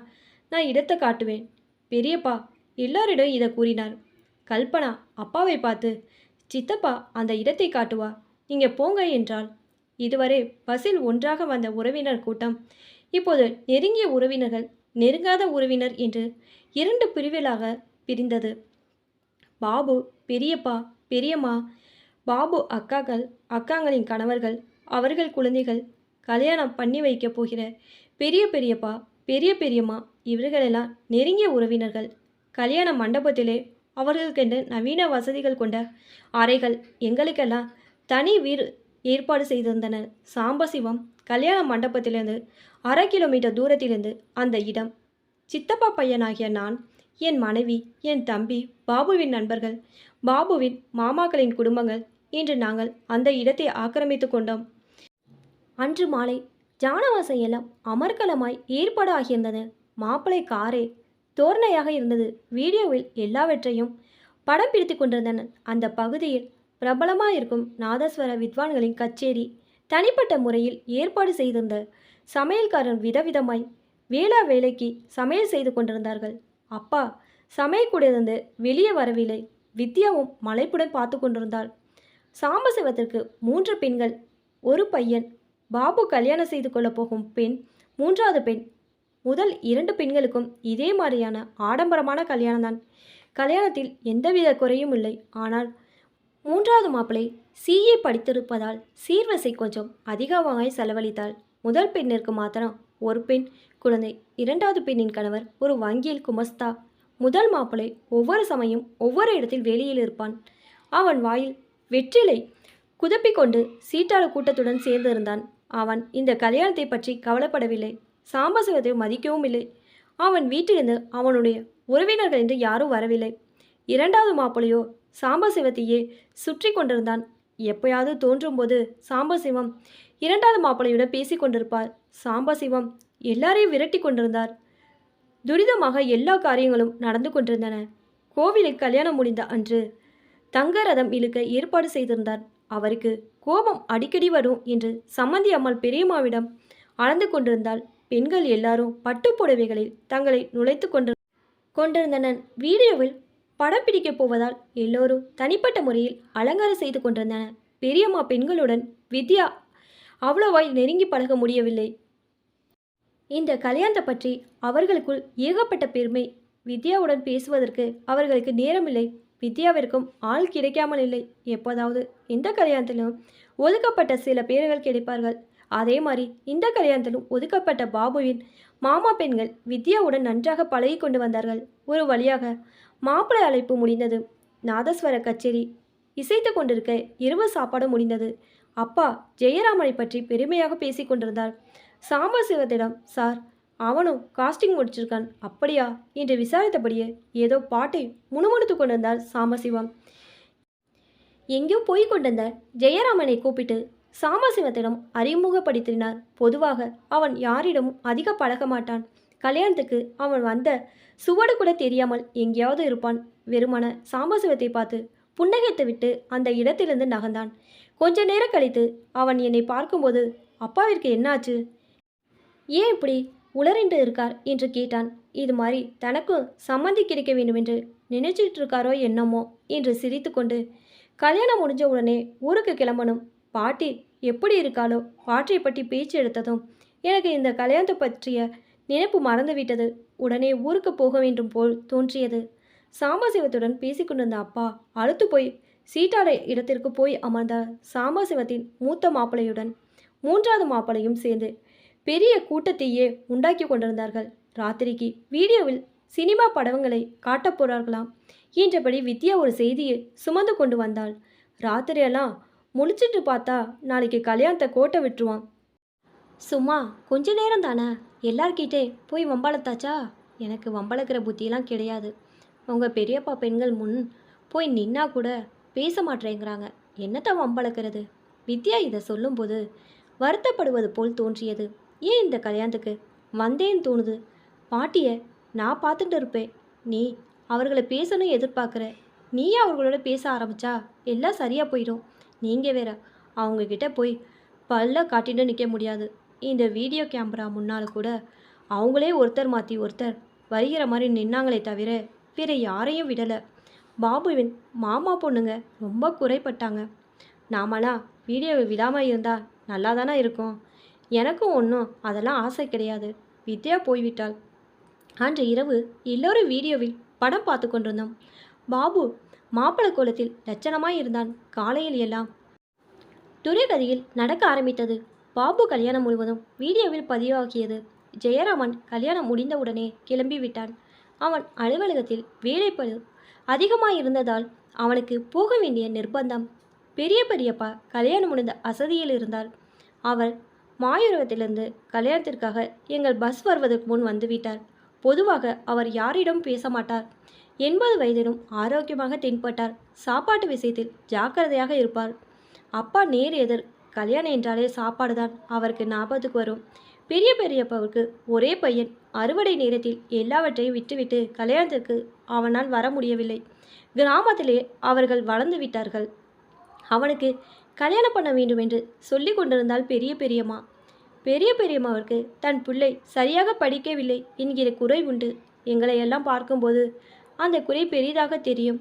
[SPEAKER 1] நான் இடத்தை காட்டுவேன். பெரியப்பா எல்லாரிடம் இதை கூறினார். கல்பனா அப்பாவை பார்த்து, சித்தப்பா அந்த இடத்தை காட்டுவா, நீங்கள் போங்க என்றாள். இதுவரை பஸ்ஸில் ஒன்றாக வந்த உறவினர் கூட்டம் இப்போது நெருங்கிய உறவினர்கள், நெருங்காத உறவினர் என்று 2 பிரிவுகளாக பிரிந்தது. பாபு பெரியப்பா, பெரியம்மா, பாபு அக்காக்கள், அக்காங்களின் கணவர்கள், அவர்கள் குழந்தைகள், கல்யாணம் பண்ணி வைக்க போகிற பெரிய பெரியப்பா, பெரிய பெரியம்மா, இவர்களெல்லாம் நெருங்கிய உறவினர்கள். கல்யாண மண்டபத்திலே அவர்களுக்கென்று நவீன வசதிகள் கொண்ட அறைகள், எங்களுக்கெல்லாம் தனி ஏற்பாடு செய்திருந்தனர். சாம்பசிவம் கல்யாண மண்டபத்திலிருந்து 1/2 கிலோமீட்டர் தூரத்திலிருந்து அந்த இடம். சித்தப்பா பையனாகிய நான், என் மனைவி, என் தம்பி, பாபுவின் நண்பர்கள், பாபுவின் மாமாக்களின் குடும்பங்கள் இன்று நாங்கள் அந்த இடத்தை ஆக்கிரமித்து கொண்டோம். அன்று மாலை ஜானவாசம் எல்லாம் அமர்க்கலமாய் ஏற்பாடு ஆகியிருந்தது. மாப்பிள்ளை காரே தோரணையாக இருந்தது. வீடியோவில் எல்லாவற்றையும் படம் பிடித்து கொண்டிருந்தனர். அந்த பகுதியில் பிரபலமாயிருக்கும் நாதஸ்வர வித்வான்களின் கச்சேரி. தனிப்பட்ட முறையில் ஏற்பாடு செய்திருந்த சமையல்காரன் விதவிதமாய் வேளா வேலைக்கு சமையல் செய்து கொண்டிருந்தார்கள். அப்பா சமையக்கூடிலிருந்து வெளியே வரவில்லை. வித்யாவும் மலைப்புடன் பார்த்து கொண்டிருந்தாள். சாம்பசிவத்திற்கு 3 பெண்கள், 1 பையன். பாபு கல்யாணம் செய்து கொள்ளப் போகும் பெண் 3வது பெண். முதல் 2 பெண்களுக்கும் இதே மாதிரியான ஆடம்பரமான கல்யாணம்தான். கல்யாணத்தில் எந்தவித குறையும் இல்லை. ஆனால் 3வது மாப்பிள்ளை CA படித்திருப்பதால் சீர்வரிசை கொஞ்சம் அதிகமாக செலவழித்தாள். முதல் பெண்ணிற்கு மாத்திரம் 1 பெண் குழந்தை. 2வது பெண்ணின் கணவர் ஒரு வங்கியில் குமஸ்தா. முதல் மாப்பிள்ளை ஒவ்வொரு சமயம் ஒவ்வொரு இடத்தில் வேலையில் இருப்பான். அவன் வாயில் வெற்றிலை குதப்பிக்கொண்டு சீட்டாள கூட்டத்துடன் சேர்ந்திருந்தான். அவன் இந்த கல்யாணத்தை பற்றி கவலைப்படவில்லை. சாம்பசிவத்தை மதிக்கவும் இல்லை. அவன் வீட்டிலிருந்து அவனுடைய உறவினர்கள் என்று யாரும் வரவில்லை. 2வது மாப்பிள்ளையோ சாம்பசிவத்தையே சுற்றி கொண்டிருந்தான். எப்பயாவது தோன்றும்போது சாம்பசிவம் 2வது மாப்பிள்ளையுடன் பேசி கொண்டிருப்பார். சாம்பசிவம் எல்லாரையும் விரட்டி கொண்டிருந்தார். துரிதமாக எல்லா காரியங்களும் நடந்து கொண்டிருந்தன. கோவிலில் கல்யாணம் முடிந்த அன்று தங்க ரதம் இழுக்க ஏற்பாடு செய்திருந்தார். அவருக்கு கோபம் அடிக்கடி வரும் என்று சம்மந்தி அம்மாள் பெரியம்மாவிடம் அளந்து கொண்டிருந்தாள். பெண்கள் எல்லாரும் பட்டு புடவைகளில் தங்களை நுழைத்து கொண்டிருந்தனர். வீடியோவில் படம் பிடிக்கப் போவதால் எல்லோரும் தனிப்பட்ட முறையில் அலங்காரம் செய்து கொண்டிருந்தனர். பெரியம்மா பெண்களுடன் வித்யா அவ்வளவாய் நெருங்கி பழக முடியவில்லை. இந்த கல்யாணத்தை பற்றி அவர்களுக்குள் ஏகப்பட்ட பெருமை. வித்யாவுடன் பேசுவதற்கு அவர்களுக்கு நேரமில்லை. வித்யாவிற்கும் ஆள் கிடைக்காமல் இல்லை. எப்போதாவது இந்த கல்யாணத்திலும் ஒதுக்கப்பட்ட சில பேர்கள் கிடைப்பார்கள். அதே மாதிரி இந்த கல்யாணத்திலும் ஒதுக்கப்பட்ட பாபுவின் மாமா பெண்கள் வித்யாவுடன் நன்றாக பழகி கொண்டு வந்தார்கள். ஒரு வழியாக மாப்பிள்ளை அழைப்பு முடிந்தது. நாதஸ்வர கச்சேரி இசைத்து கொண்டிருக்க இரவு சாப்பாடு முடிந்தது. அப்பா ஜெயராமனை பற்றி பெருமையாக பேசி கொண்டிருந்தார். சாம்பசிவத்திடம், சார் அவனும் காஸ்டிங் முடிச்சிருக்கான் அப்படியா என்று விசாரித்தபடியே ஏதோ பாட்டை முணுமுணுத்து கொண்டிருந்தார் சாம்பசிவம். எங்கேயோ போய் கொண்டிருந்த ஜெயராமனை கூப்பிட்டு சாம்பசிவத்திடம் அறிமுகப்படுத்தினார். பொதுவாக அவன் யாரிடமும் அதிக பழக மாட்டான். கல்யாணத்துக்கு அவன் வந்த சுவடு கூட தெரியாமல் எங்கேயாவது இருப்பான். வெறுமன சாம்பசிவத்தை பார்த்து புன்னகைத்து விட்டு அந்த இடத்திலிருந்து நகர்ந்தான். கொஞ்ச நேரம் கழித்து அவன் என்னை பார்க்கும்போது, அப்பாவிற்கு என்னாச்சு, ஏன் இப்படி உளறிண்டு இருக்கார் என்று கேட்டான். இது மாதிரி தனக்கும் சம்மந்தி கிடைக்க வேண்டுமென்று நினைச்சிட்டு இருக்காரோ என்னமோ என்று சிரித்து கொண்டு, கல்யாணம் முடிஞ்ச உடனே ஊருக்கு கிளம்பணும். பாட்டி எப்படி இருக்காளோ, பாட்டியை பற்றி பேச்சு எடுத்ததும் எனக்கு இந்த கல்யாணத்தை பற்றிய நினைப்பு மறந்துவிட்டது. உடனே ஊருக்கு போக வேண்டும் போல் தோன்றியது. சாம்பசிவத்துடன் பேசிக்கொண்டிருந்த அப்பா அழுத்து போய் சீட்டாட இடத்திற்கு போய் அமர்ந்தார். சாம்பசிவத்தின் மூத்த மாப்பிள்ளையுடன் 3வது மாப்பிள்ளையும் சேர்ந்து பெரிய கூட்டத்தையே உண்டாக்கி கொண்டிருந்தார்கள். ராத்திரிக்கு வீடியோவில் சினிமா படங்களை காட்டப் போறார்களாம் என்றபடி வித்யா ஒரு செய்தியை சுமந்து கொண்டு வந்தாள். ராத்திரியெல்லாம் முழிச்சிட்டு பார்த்தா நாளைக்கு கல்யாணத்தை கோட்டை விட்டுருவான். சும்மா கொஞ்ச நேரம் தானே, எல்லார்கிட்டே போய் வம்பாளத்தாச்சா? எனக்கு வம்பளக்கிற புத்தியெல்லாம் கிடையாது. உங்கள் பெரியப்பா பெண்கள் முன் போய் நின்னா கூட பேச மாட்டேங்கிறாங்க. என்னத்தை வம்பளக்கிறது? வித்யா இதை சொல்லும்போது வருத்தப்படுவது போல் தோன்றியது. ஏன் இந்த கல்யாணத்துக்கு வந்தேன்னு தோணுது? பாட்டியை நான் பார்த்துட்டு இருப்பேன். நீ அவர்களை பேசணும் எதிர்பார்க்குற. நீயே அவர்களோட பேச ஆரம்பித்தா எல்லாம் சரியாக போயிடும். நீங்கள் வேற அவங்கக்கிட்ட போய் பல்ல காட்டிட்டு நிற்க முடியாது. இந்த வீடியோ கேமரா முன்னால் கூட அவங்களே ஒருத்தர் மாற்றி ஒருத்தர் வருகிற மாதிரி நின்னாங்களே தவிர வேறு யாரையும் விடலை. பாபுவின் மாமா பொண்ணுங்க ரொம்ப குறைப்பட்டாங்க. நாமலாம் வீடியோவை விடாமல் இருந்தால் நல்லா தானே இருக்கும். எனக்கும் ஒன்றும் அதெல்லாம் ஆசை கிடையாது. வித்யா போய்விட்டாள். அன்று இரவு எல்லோரும் வீடியோவில் படம் பார்த்து கொண்டிருந்தோம். பாபு மாப்பிள்ளை கோலத்தில் லட்சணமாய் இருந்தான். காலையில் எல்லாம் துரிகதியில் நடக்க ஆரம்பித்தது. பாபு கல்யாணம் முழுவதும் வீடியோவில் பதிவாகியது. ஜெயராமன் கல்யாணம் முடிந்தவுடனே கிளம்பி விட்டான். அவன் அலுவலகத்தில் வேலைப்பளு அதிகமாக இருந்ததால் அவனுக்கு போக வேண்டிய நிர்பந்தம். பெரிய பெரியப்பா கல்யாணம் முடிந்த அசதியில் இருந்தார். அவர் மாயூரத்திலிருந்து கல்யாணத்திற்காக எங்கள் பஸ் வருவதற்கு முன் வந்துவிட்டார். பொதுவாக அவர் யாரிடம் பேச மாட்டார். 80 வயதிலும் ஆரோக்கியமாக தென்பட்டார். சாப்பாட்டு விஷயத்தில் ஜாக்கிரதையாக இருப்பார். அப்பா நேர் எதிர். கல்யாணம் என்றாலே சாப்பாடு தான் அவருக்கு ஞாபகத்துக்கு வரும். பெரிய பெரியப்பாவுக்கு ஒரே பையன். அறுவடை நேரத்தில் எல்லாவற்றையும் விட்டுவிட்டு கல்யாணத்திற்கு அவனால் வர முடியவில்லை. கிராமத்திலே அவர்கள் வளர்ந்து விட்டார்கள். அவனுக்கு கல்யாணம் பண்ண வேண்டும் என்று சொல்லி கொண்டிருந்தால் பெரிய பெரியம்மா. பெரிய பெரியம்மாவிற்கு தன் பிள்ளை சரியாக படிக்கவில்லை என்கிற குறை உண்டு. எங்களையெல்லாம் பார்க்கும்போது அந்த குறை பெரிதாக தெரியும்.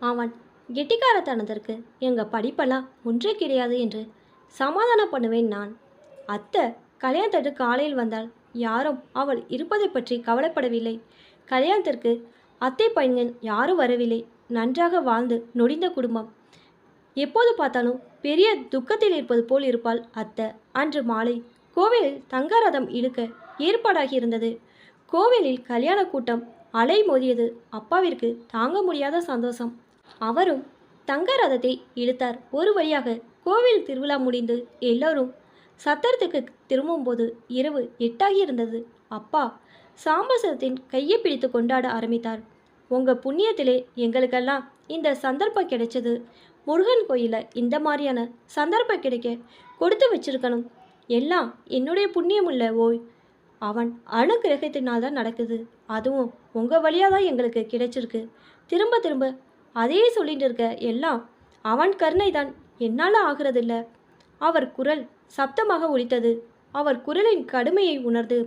[SPEAKER 1] அவன் கெட்டிக்காரத்தனத்திற்கு எங்கள் படிப்பெல்லாம் ஒன்றே கிடையாது என்று சமாதானம் பண்ணுவேன் நான். அத்தை கல்யாணத்திற்கு காலையில் வந்தால் யாரும் அவள் இருப்பதை பற்றி கவலைப்படவில்லை. கல்யாணத்திற்கு அத்தை பையன் யாரும் வரவில்லை. நன்றாக வாழ்ந்து நொடிந்த குடும்பம். எப்போது பார்த்தாலும் பெரிய துக்கத்தில் இருப்பது போல் இருப்பாள் அத்தை. அன்று மாலை கோவிலில் தங்கரதம் இழுக்க ஏற்பாடாகி இருந்தது. கோவிலில் கல்யாண கூட்டம் அலை மோதியது. அப்பாவிற்கு தாங்க முடியாத சந்தோஷம். அவரும் தங்க ரதத்தை இழுத்தார். ஒரு வழியாக கோவில் திருவிழா முடிந்து எல்லோரும் சத்திரத்துக்கு திரும்பும்போது இரவு 8 இருந்தது. அப்பா சாம்பசத்தின் கையை பிடித்து கொண்டாட ஆரம்பித்தார். உங்கள் புண்ணியத்திலே எங்களுக்கெல்லாம் இந்த சந்தர்ப்பம் கிடைச்சது. முருகன் கோயிலில் இந்த மாதிரியான சந்தர்ப்பம் கிடைக்க கொடுத்து வச்சிருக்கணும். எல்லாம் என்னுடைய புண்ணியம் இல்லை ஓய். அவன் அனுகிரகத்தினால் தான் நடக்குது. அதுவும் உங்கள் வழியாக தான் எங்களுக்கு கிடைச்சிருக்கு. திரும்ப திரும்ப அதையே சொல்லிட்டு இருக்க. எல்லாம் அவன் கருணை தான். என்னால் ஆகிறதில்ல. அவர் குரல் சப்தமாக ஒலித்தது. அவர் குரலின் கடுமையை உணர்ந்து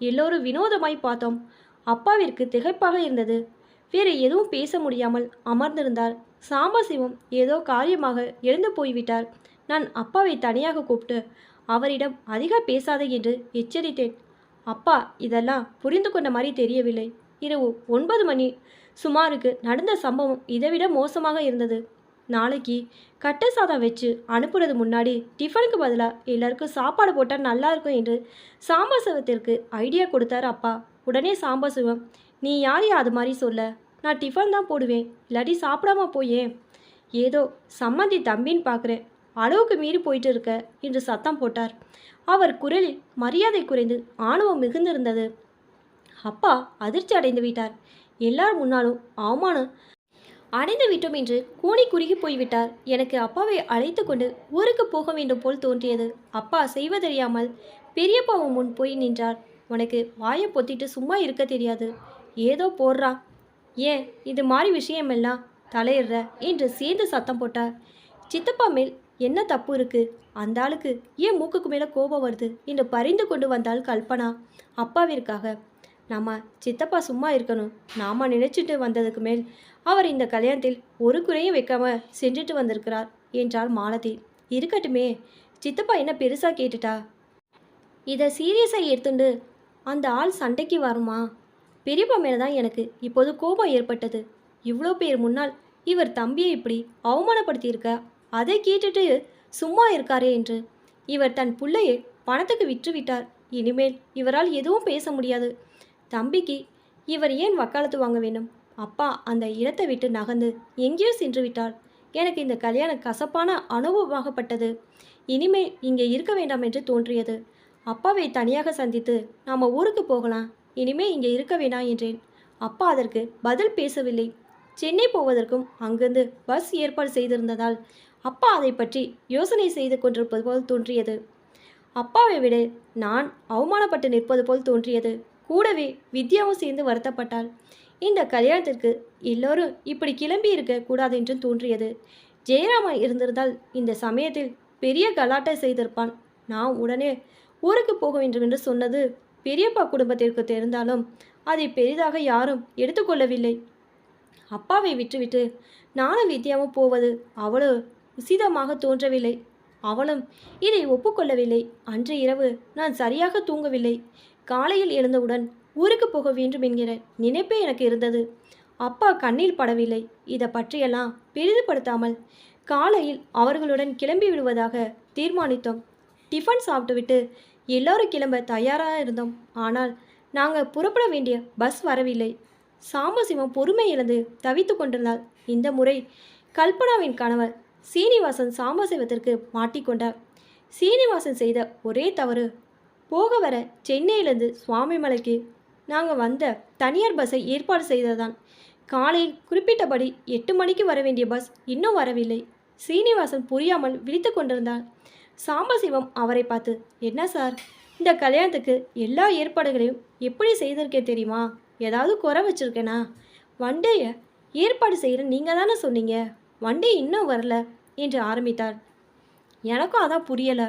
[SPEAKER 1] எல்லோரும் வினோதமாய் பார்த்தோம். அப்பாவிற்கு திகைப்பாக இருந்தது. வேறு எதுவும் பேச முடியாமல் அமர்ந்திருந்தார். சாம்பசிவம் ஏதோ காரியமாக எழுந்து போய்விட்டார். நான் அப்பாவை தனியாக கூப்பிட்டு அவரிடம் அதிக பேசாதே என்று எச்சரித்தேன். அப்பா இதெல்லாம் புரிந்து கொண்ட மாதிரி தெரியவில்லை. இரவு 9 மணி சுமாருக்கு நடந்த சம்பவம் இதைவிட மோசமாக இருந்தது. நாளைக்கு கட்டை சாதம் வச்சு அனுப்புறது முன்னாடி டிஃபனுக்கு பதிலாக எல்லாருக்கும் சாப்பாடு போட்டால் நல்லா இருக்கும் என்று சாம்பசிவத்திற்கு ஐடியா கொடுத்தார் அப்பா. உடனே சாம்பசிவம், நீ யாரையா அது மாதிரி சொல்ல? நான் டிஃபன் தான் போடுவேன், இல்லாட்டி சாப்பிடாம போயே. ஏதோ சம்மந்தி தம்பின்னு பார்க்குறேன், அளவுக்கு மீறி போயிட்டு இருக்க என்று சத்தம் போட்டார். அவர் குரலில் மரியாதை குறைந்து ஆணவம் மிகுந்திருந்தது. அப்பா அதிர்ச்சி அடைந்து விட்டார். எல்லார் முன்னாலும் அவமானம் அடைந்து விட்டோம் என்று கூனி குறுகி போய்விட்டார். எனக்கு அப்பாவை அழைத்து கொண்டு ஊருக்கு போக வேண்டும் போல் தோன்றியது. அப்பா செய்வதறியாமல் பெரியப்பாவும் முன் போய் நின்றார். உனக்கு வாயை பொத்திட்டு சும்மா இருக்க தெரியாது, ஏதோ போடுறா, ஏன் இது மாதிரி விஷயமெல்லாம் தலையிடுற என்று சேர்ந்து சத்தம் போட்டார். சித்தப்பா மேல் என்ன தப்பு இருக்கு? அந்த ஆளுக்கு ஏன் மூக்குக்கு மேலே கோபம் வருது என்று பரிந்து கொண்டு வந்தாள் கல்பனா. அப்பாவிற்காக நம்ம சித்தப்பா சும்மா இருக்கணும். நாம நினைச்சிட்டு வந்ததுக்கு மேல் அவர் இந்த கல்யாணத்தில் ஒரு குறையும் வைக்காம செஞ்சுட்டு வந்திருக்கிறார் என்றாள் மாலதி. இருக்கட்டுமே, சித்தப்பா என்ன பெருசாக கேட்டுட்டா? இதை சீரியஸாக எடுத்துண்டு அந்த ஆள் சண்டைக்கு வருமா? பெரியப்பா மேலே தான் எனக்கு இப்போது கோபம் ஏற்பட்டது. இவ்வளோ பேர் முன்னால் இவர் தம்பியை இப்படி அவமானப்படுத்தியிருக்க, அதை கேட்டுட்டு சும்மா இருக்காரே என்று. இவர் தன் பிள்ளையை பணத்துக்கு விற்று விட்டார். இனிமேல் இவரால் எதுவும் பேச முடியாது. தம்பிக்கு இவர் ஏன் வக்காலத்து வாங்க வேண்டும்? அப்பா அந்த இடத்தை விட்டு நகர்ந்து எங்கேயோ சென்று விட்டார். எனக்கு இந்த கல்யாணம் கசப்பான அனுபவமாகப்பட்டது. இனிமேல் இங்கே இருக்க வேண்டாம் என்று தோன்றியது. அப்பாவை தனியாக சந்தித்து நாம் ஊருக்கு போகலாம், இனிமேல் இங்கே இருக்க வேண்டாம் என்றேன். அப்பா அதற்கு பதில் பேசவில்லை. சென்னை போவதற்கும் அங்கிருந்து பஸ் ஏற்பாடு செய்திருந்ததால் அப்பா அதை பற்றி யோசனை செய்து கொண்டிருப்பது போல் தோன்றியது. அப்பாவை விட நான் அவமானப்பட்டு நிற்பது போல் தோன்றியது. கூடவே வித்யாவும் சேர்ந்து வருத்தப்பட்டாள். இந்த கல்யாணத்திற்கு எல்லோரும் இப்படி கிளம்பி இருக்க கூடாது என்றும் தோன்றியது. ஜெயராமா இருந்திருந்தால் இந்த சமயத்தில் பெரிய கலாட்டை செய்திருப்பான். நான் உடனே ஊருக்கு போக வேண்டும் என்று சொன்னது பெரியப்பா குடும்பத்திற்கு தெரிந்தாலும் அதை பெரிதாக யாரும் எடுத்துக்கொள்ளவில்லை. அப்பாவை விட்டுவிட்டு நானும் வித்யாவும் போவது அவ்வளோ உசிதமாக தோன்றவில்லை. அவளும் இதை ஒப்புக்கொள்ளவில்லை. அன்று இரவு நான் சரியாக தூங்கவில்லை. காலையில் எழுந்தவுடன் ஊருக்கு போக வேண்டும் என்கிற நினைப்பே எனக்கு இருந்தது. அப்பா கண்ணில் படவில்லை. இதை பற்றியெல்லாம் பெரிதுபடுத்தாமல் காலையில் அவர்களுடன் கிளம்பி விடுவதாக தீர்மானித்தோம். டிஃபன் சாப்பிட்டுவிட்டு எல்லோரும் கிளம்ப தயாராக இருந்தோம். ஆனால் நாங்கள் புறப்பட வேண்டிய பஸ் வரவில்லை. சாம்பசிவம் பொறுமை இழந்து தவித்து கொண்டிருந்தாள். இந்த முறை கல்பனாவின் கணவர் சீனிவாசன் சாம்பசிவத்திற்கு மாட்டிக்கொண்டார். சீனிவாசன் செய்த ஒரே தவறு, போக வர சென்னையிலிருந்து சுவாமிமலைக்கு நாங்கள் வந்த தனியார் பஸ்ஸை ஏற்பாடு செய்ததுதான். காலையில் குறிப்பிட்டபடி 8 மணிக்கு வர வேண்டிய பஸ் இன்னும் வரவில்லை. சீனிவாசன் புரியாமல் விழித்து கொண்டிருந்தார். சாம்பசிவம் அவரை பார்த்து, என்ன சார், இந்த கல்யாணத்துக்கு எல்லா ஏற்பாடுகளையும் எப்படி செய்திருக்கேன் தெரியுமா? ஏதாவது குறை வச்சுருக்கேனா? வண்டியை ஏற்பாடு செய்கிற நீங்கள் தானே சொன்னீங்க, வண்டி இன்னும் வரல என்று ஆரம்பித்தார். எனக்கும் அதான் புரியலை.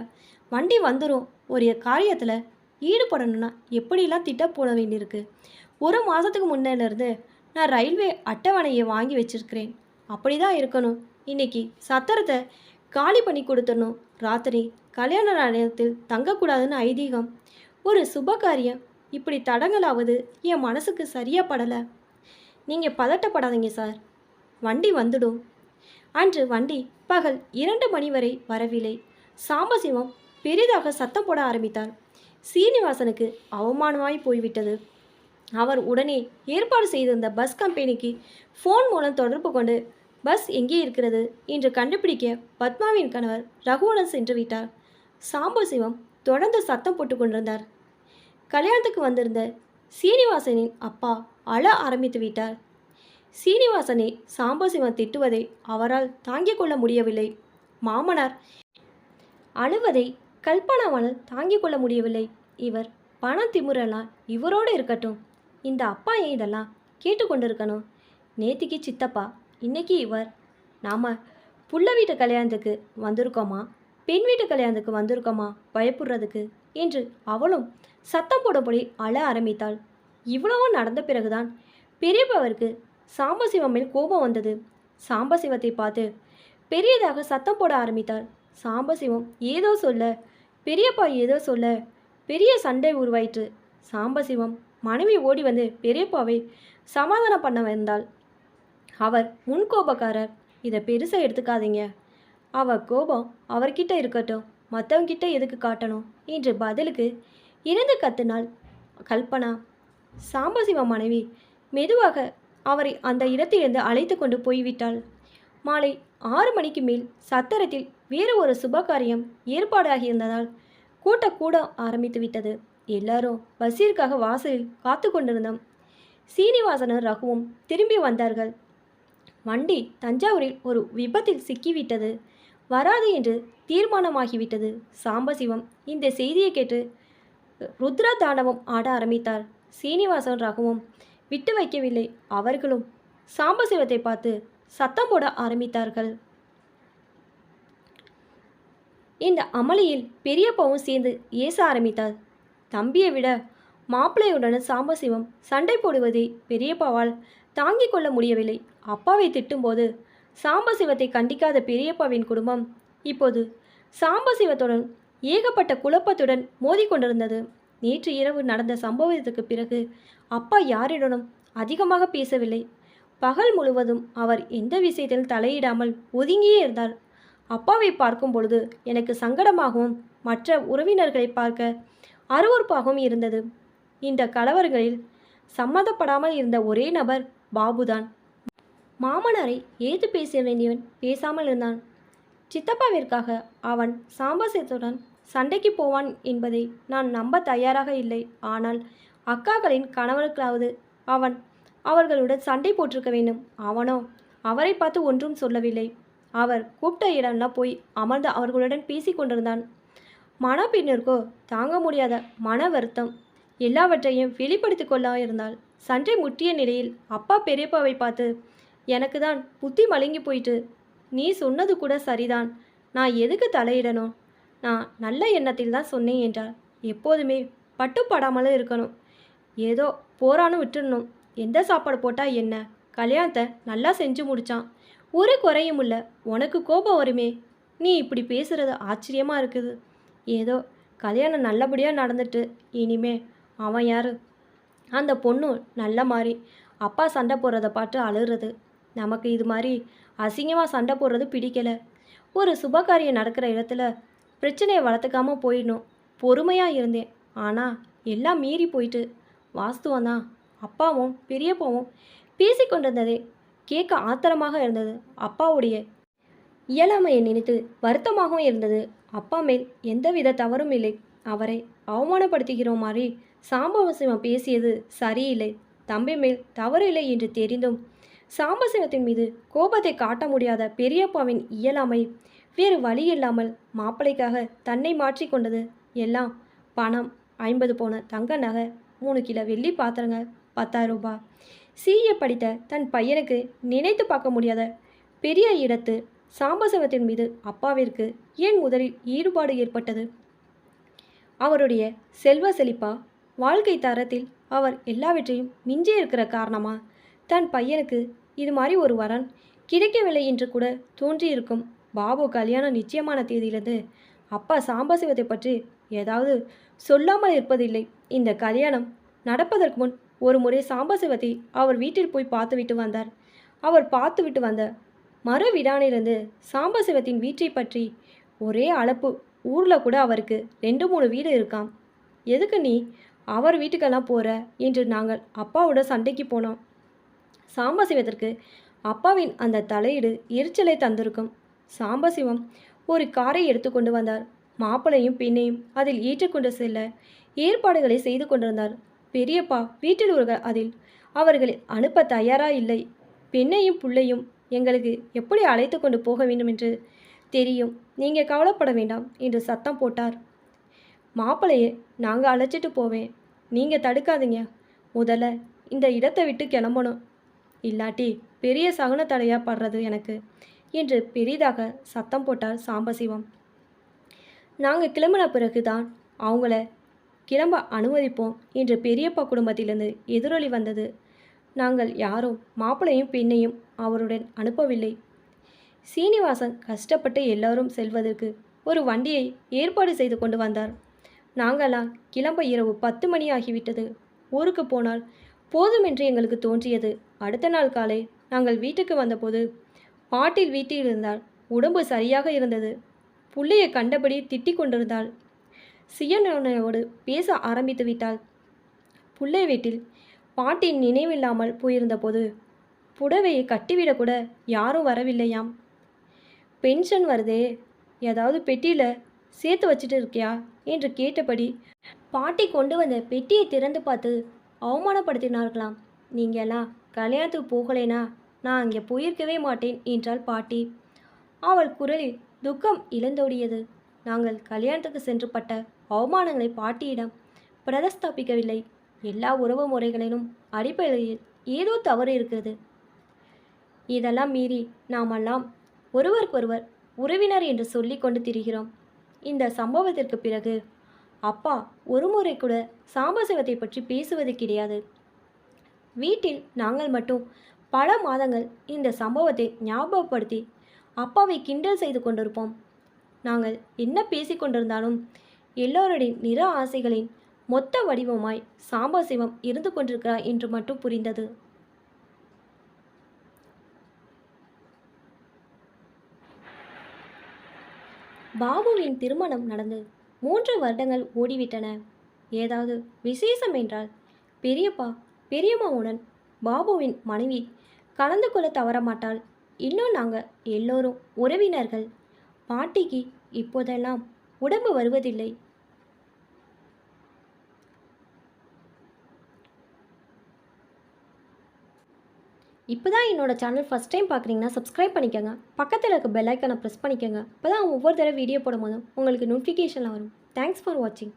[SPEAKER 1] வண்டி வந்துடும். ஒரு காரியத்தில் ஈடுபடணும்னா எப்படிலாம் திட்டம் போட வேண்டியிருக்கு. 1 மாதத்துக்கு முன்னிலிருந்து நான் ரயில்வே அட்டவணையை வாங்கி வச்சிருக்கிறேன். அப்படி தான் இருக்கணும். இன்னைக்கு சத்திரத்தை காலி பண்ணி கொடுத்துடணும். ராத்திரி கல்யாண நேரத்தில் தங்கக்கூடாதுன்னு ஐதீகம். ஒரு சுபகாரியம் இப்படி தடங்கலாவது என் மனசுக்கு சரியாக படலை. நீங்கள் பதட்டப்படாதீங்க சார், வண்டி வந்துடும். அன்று வண்டி பகல் 2 மணி வரை வரவில்லை. சாம்பசிவம் பெரிதாக சத்தம் போட ஆரம்பித்தார். சீனிவாசனுக்கு அவமானமாய் போய்விட்டது. அவர் உடனே ஏற்பாடு செய்திருந்த பஸ் கம்பெனிக்கு ஃபோன் மூலம் தொடர்பு கொண்டு பஸ் எங்கே இருக்கிறது என்று கண்டுபிடிக்க பத்மாவின் கணவர் ரகுவுடன் சென்று விட்டார். சாம்பசிவம் தொடர்ந்து சத்தம் போட்டு கொண்டிருந்தார். கல்யாணத்துக்கு வந்திருந்த சீனிவாசனின் அப்பா அழ ஆரம்பித்து விட்டார். சீனிவாசனை சாம்பசிவம் திட்டுவதை அவரால் தாங்கிக் கொள்ள முடியவில்லை. மாமனார் அழுவதை கல்பனாவால் தாங்கிக் கொள்ள முடியவில்லை. இவர் பணம் திமுறலாம் இவரோடு இருக்கட்டும், இந்த அப்பா ஏன் இதெல்லாம் கேட்டுக்கொண்டிருக்கணும்? நேத்திக்கு சித்தப்பா, இன்னைக்கு இவர். நாம் புள்ள வீட்டு கல்யாணத்துக்கு வந்திருக்கோமா, பெண் வீட்டு கல்யாணத்துக்கு வந்திருக்கோமா பயப்படுறதுக்கு என்று அவளும் சத்தம் போடப்படி அழ ஆரம்பித்தாள். இவ்வளவும் நடந்த பிறகுதான் பெரியப்பாவிற்கு சாம்பசிவம் மேல் கோபம் வந்தது. சாம்பசிவத்தை பார்த்து பெரியதாக சத்தம் போட ஆரம்பித்தார். சாம்பசிவம் ஏதோ சொல்ல, பெரியப்பா ஏதோ சொல்ல, பெரிய சண்டை உருவாயிற்று. சாம்பசிவம் மனைவி ஓடி வந்து பெரியப்பாவை சமாதானம் பண்ண வந்தாள். அவர் முன்கோபக்காரர், இதை பெருசாக எடுத்துக்காதீங்க. அவர் கோபம் அவர்கிட்ட இருக்கட்டும், மற்றவங்கிட்ட எதுக்கு காட்டணும் என்று பதிலுக்கு இருந்து கத்தினாள் கல்பனா. சாம்பசிவம் மனைவி மெதுவாக அவரை அந்த இடத்திலிருந்து அழைத்து கொண்டு போய்விட்டாள். மாலை 6 மணிக்கு மேல் சத்திரத்தில் வேறு ஒரு சுபகாரியம் ஏற்பாடாகியிருந்ததால் கூட ஆரம்பித்து விட்டது. எல்லாரும் பஸ்ஸிற்காக வாசலில் காத்து கொண்டிருந்தோம். சீனிவாசனும் ரகுவும் திரும்பி வந்தார்கள். வண்டி தஞ்சாவூரில் ஒரு விபத்தில் சிக்கிவிட்டது, வராது என்று தீர்மானமாகிவிட்டது. சாம்பசிவம் இந்த செய்தியை கேட்டு ருத்ரா தாண்டவம் ஆட ஆரம்பித்தார். சீனிவாசன் ரகுவும் விட்டு வைக்கவில்லை. அவர்களும் சாம்பசிவத்தை பார்த்து சத்தம் போட ஆரம்பித்தார்கள். இந்த அமளியில் பெரியப்பாவும் சேர்ந்து ஏச ஆரம்பித்தார். தம்பியை விட மாப்பிள்ளையுடன் சாம்பசிவம் சண்டை போடுவதை பெரியப்பாவால் தாங்கிக் கொள்ள முடியவில்லை. அப்பாவை திட்டும்போது சாம்பசிவத்தை கண்டிக்காத பெரியப்பாவின் குடும்பம் இப்போது சாம்பசிவத்துடன் ஏகப்பட்ட குழப்பத்துடன் மோதிக்கொண்டிருந்தது. நேற்று இரவு நடந்த சம்பவத்துக்கு பிறகு அப்பா யாரிடனும் அதிகமாக பேசவில்லை. பகல் முழுவதும் அவர் எந்த விஷயத்திலும் தலையிடாமல் ஒதுங்கியே இருந்தார். அப்பாவை பார்க்கும் பொழுது எனக்கு சங்கடமாகவும் மற்ற உறவினர்களை பார்க்க அருவருப்பாகவும் இருந்தது. இந்த கலவரங்களில் சம்மதப்படாமல் இருந்த ஒரே நபர் பாபுதான். மாமனாரை ஏற்று பேச வேண்டியவன் பேசாமல் இருந்தான். சித்தப்பாவிற்காக அவன் சாம்பசியத்துடன் சண்டைக்கு போவான் என்பதை நான் நம்ப தயாராக இல்லை. ஆனால் அக்காக்களின் கணவனுக்காவது அவன் அவர்களுடன் சண்டை போட்டிருக்க வேண்டும். அவனோ அவரை பார்த்து ஒன்றும் சொல்லவில்லை. அவர் கூப்பிட்ட இடம்லாம் போய் அமர்ந்து அவர்களுடன் பேசி கொண்டிருந்தான். மணப்பெண்ணிற்கோ தாங்க முடியாத மன வருத்தம் எல்லாவற்றையும் வெளிப்படுத்தி கொள்ள இருந்தாள். சண்டை முற்றிய நிலையில் அப்பா பெரியப்பாவை பார்த்து, எனக்கு தான் புத்தி மழுங்கி போயிட்டு, நீ சொன்னது கூட சரிதான், நான் எதுக்கு தலையிடணும், நான் நல்ல எண்ணத்தில் தான் சொன்னேன் என்றார். எப்போதுமே பட்டுப்படாமலும் இருக்கணும், ஏதோ போரான்னு விட்டுடணும், எந்த சாப்பாடு போட்டால் என்ன, கல்யாணத்தை நல்லா செஞ்சு முடித்தான், ஒரு குறையும் இல்லை, உனக்கு கோபம் வருமே, நீ இப்படி பேசுகிறது ஆச்சரியமாக இருக்குது. ஏதோ கல்யாணம் நல்லபடியாக நடந்துட்டு, இனிமே அவன் யார், அந்த பொண்ணு நல்ல மாதிரி அப்பா சண்டை போடுறதை பார்த்து அழுகிறது. நமக்கு இது மாதிரி அசிங்கமாக சண்டை போடுறது பிடிக்கலை. ஒரு சுபகாரியம் நடக்கிற இடத்துல பிரச்சனையை வளர்த்துக்காமல் போயிடணும். பொறுமையாக இருந்தேன், ஆனால் எல்லாம் மீறி போயிட்டு. வாஸ்துவம் தான். அப்பாவும் பெரியப்பாவும் பேசி கொண்டிருந்ததே கேட்க ஆத்திரமாக இருந்தது. அப்பாவுடைய இயலாமையை நினைத்து வருத்தமாகவும் இருந்தது. அப்பா மேல் எந்தவித தவறும் இல்லை. அவரை அவமானப்படுத்துகிற மாதிரி சாம்பசிவம் பேசியது சரியில்லை. தம்பி மேல் தவறில்லை என்று தெரிந்தும் சாம்பசிவத்தின் மீது கோபத்தை காட்ட முடியாத பெரியப்பாவின் இயலாமை வேறு வழி இல்லாமல் மாப்பிள்ளைக்காக தன்னை மாற்றிக்கொண்டது. எல்லாம் பணம், 50 பவுன் தங்க நகை, 3 கிலோ வெள்ளி பாத்திரங்க, 10,000 ரூபாய். சிஏ படித்த தன் பையனுக்கு நினைத்து பார்க்க முடியாத பெரிய இடத்து சாம்பசிவத்தின் மீது அப்பாவிற்கு ஏன் முதலில் ஈடுபாடு ஏற்பட்டது? அவருடைய செல்வ செழிப்பா, வாழ்க்கை தரத்தில் அவர் எல்லாவற்றையும் மிஞ்சி இருக்கிற காரணமா? தன் பையனுக்கு இது மாதிரி ஒரு வரன் கிடைக்கவில்லை என்று கூட தோன்றியிருக்கும். பாபு கல்யாணம் நிச்சயமான தேதியிலிருந்து அப்பா சாம்பசிவத்தை பற்றி ஏதாவது சொல்லாமல் இருப்பதில்லை. இந்த கல்யாணம் நடப்பதற்கு முன் ஒரு முறை சாம்பசிவத்தை அவர் வீட்டில் போய் பார்த்துவிட்டு வந்தார். அவர் பார்த்துவிட்டு வந்த மறு விடானிலிருந்து சாம்பசிவத்தின் வீட்டை பற்றி ஒரே அளப்பு. ஊரில் கூட அவருக்கு 2-3 வீடு இருக்காம். எதுக்கு நீ அவர் வீட்டுக்கெல்லாம் போகிற என்று நாங்கள் அப்பாவோட சண்டைக்கு போனோம். சாம்பசிவத்திற்கு அப்பாவின் அந்த தலையீடு எரிச்சலை தந்திருக்கும். சாம்பசிவம் ஒரு காரை எடுத்து கொண்டு வந்தார். மாப்பிளையும் பெண்ணையும் அதில் ஏற்றுக்கொண்டு செல்ல ஏற்பாடுகளை செய்து கொண்டிருந்தார். பெரியப்பா வீட்டில் அதில் அவர்களை அனுப்ப தயாரா இல்லை. பெண்ணையும் புள்ளையும் எங்களுக்கு எப்படி அழைத்து கொண்டு போக வேண்டும் என்று தெரியும், நீங்கள் கவலைப்பட வேண்டாம் என்று சத்தம் போட்டார். மாப்பிள்ளையே நாங்கள் அழைச்சிட்டு போவேன், நீங்கள் தடுக்காதீங்க. முதல்ல இந்த இடத்தை விட்டு கிளம்பணும், இல்லாட்டி பெரிய சகுன தடையாக படுறது எனக்கு என்று பெரிதாக சத்தம் போட்டார் சாம்பசிவம். நாங்கள் கிளம்பின பிறகு தான் அவங்கள கிளம்ப அனுமதிப்போம் என்று பெரியப்பா குடும்பத்திலிருந்து எதிரொலி வந்தது. நாங்கள் யாரும் மாப்பிளையும் பெண்ணையும் அவருடன் அனுப்பவில்லை. சீனிவாசன் கஷ்டப்பட்டு எல்லோரும் செல்வதற்கு ஒரு வண்டியை ஏற்பாடு செய்து கொண்டு வந்தார். நாங்களாம் கிளம்ப இரவு 10 மணி ஆகிவிட்டது. ஊருக்கு போனால் போதுமென்று எங்களுக்கு தோன்றியது. அடுத்த நாள் காலை நாங்கள் வீட்டுக்கு வந்தபோது பாட்டில் வீட்டில் இருந்தால் உடம்பு சரியாக இருந்தது. புள்ளையை கண்டபடி திட்டிக் கொண்டிருந்தாள். சுயநினைவோடு பேச ஆரம்பித்து விட்டாள். புள்ளை வீட்டில் பாட்டி நினைவில்லாமல் போயிருந்த போது புடவையை கட்டிவிடக்கூட யாரும் வரவில்லையாம். பென்ஷன் வருதே, ஏதாவது பெட்டியில் சேர்த்து வச்சுட்டு இருக்கியா என்று கேட்டபடி பாட்டி கொண்டு வந்த பெட்டியை திறந்து பார்த்து அவமானப்படுத்தினார்களாம். நீங்கள்லாம் கல்யாணத்துக்கு போகலைனா நான் அங்கே போயிருக்கவே மாட்டேன் என்றாள் பாட்டி. அவள் குரலில் துக்கம் இழந்தோடியது. நாங்கள் கல்யாணத்துக்கு சென்று பட்ட அவமானங்களை பாட்டியிடம் பிரதஸ்தாபிக்கவில்லை. எல்லா உறவு முறைகளிலும் அடிப்படையில் ஏதோ தவறு இருக்கிறது. இதெல்லாம் மீறி நாமெல்லாம் ஒருவருக்கொருவர் உறவினர் என்று சொல்லி கொண்டு திரிகிறோம். இந்த சம்பவத்திற்கு பிறகு அப்பா ஒரு முறை கூட சாம்பசிவத்தை பற்றி பேசுவது கிடையாது. வீட்டில் நாங்கள் மட்டும் பல மாதங்கள் இந்த சம்பவத்தை ஞாபகப்படுத்தி அப்பாவை கிண்டல் செய்து கொண்டிருப்போம். நாங்கள் என்ன பேசிக்கொண்டிருந்தாலும் எல்லோருடைய நிற ஆசைகளின் மொத்த வடிவமாய் சாம்பசிவம் இருந்து கொண்டிருக்கிறார் என்று மட்டும் புரிந்தது. பாபுவின் திருமணம் நடந்து 3 வருடங்கள் ஓடிவிட்டன. ஏதாவது விசேஷம் என்றால் பெரியப்பா பெரியம்மாவுடன் பாபுவின் மனைவி கலந்து கொள்ள தவறமாட்டாள். இன்னும் நாங்கள் எல்லோரும் உறவினர்கள். பாட்டிக்கு இப்போதெல்லாம் உடம்பு வருவதில்லை. இப்போ தான் என்னோட சேனல் ஃபஸ்ட் டைம் பார்க்குறீங்கன்னா சப்ஸ்கிரைப் பண்ணிக்கோங்க. பக்கத்தில் இருக்க பெல் ஐக்கானை ப்ரெஸ் பண்ணிக்கோங்க. அப்போ தான் ஒவ்வொரு தடவை வீடியோ போடும்போதும் உங்களுக்கு நோட்டிஃபிகேஷனில் வரும். தேங்க்ஸ் ஃபார் வாட்சிங்.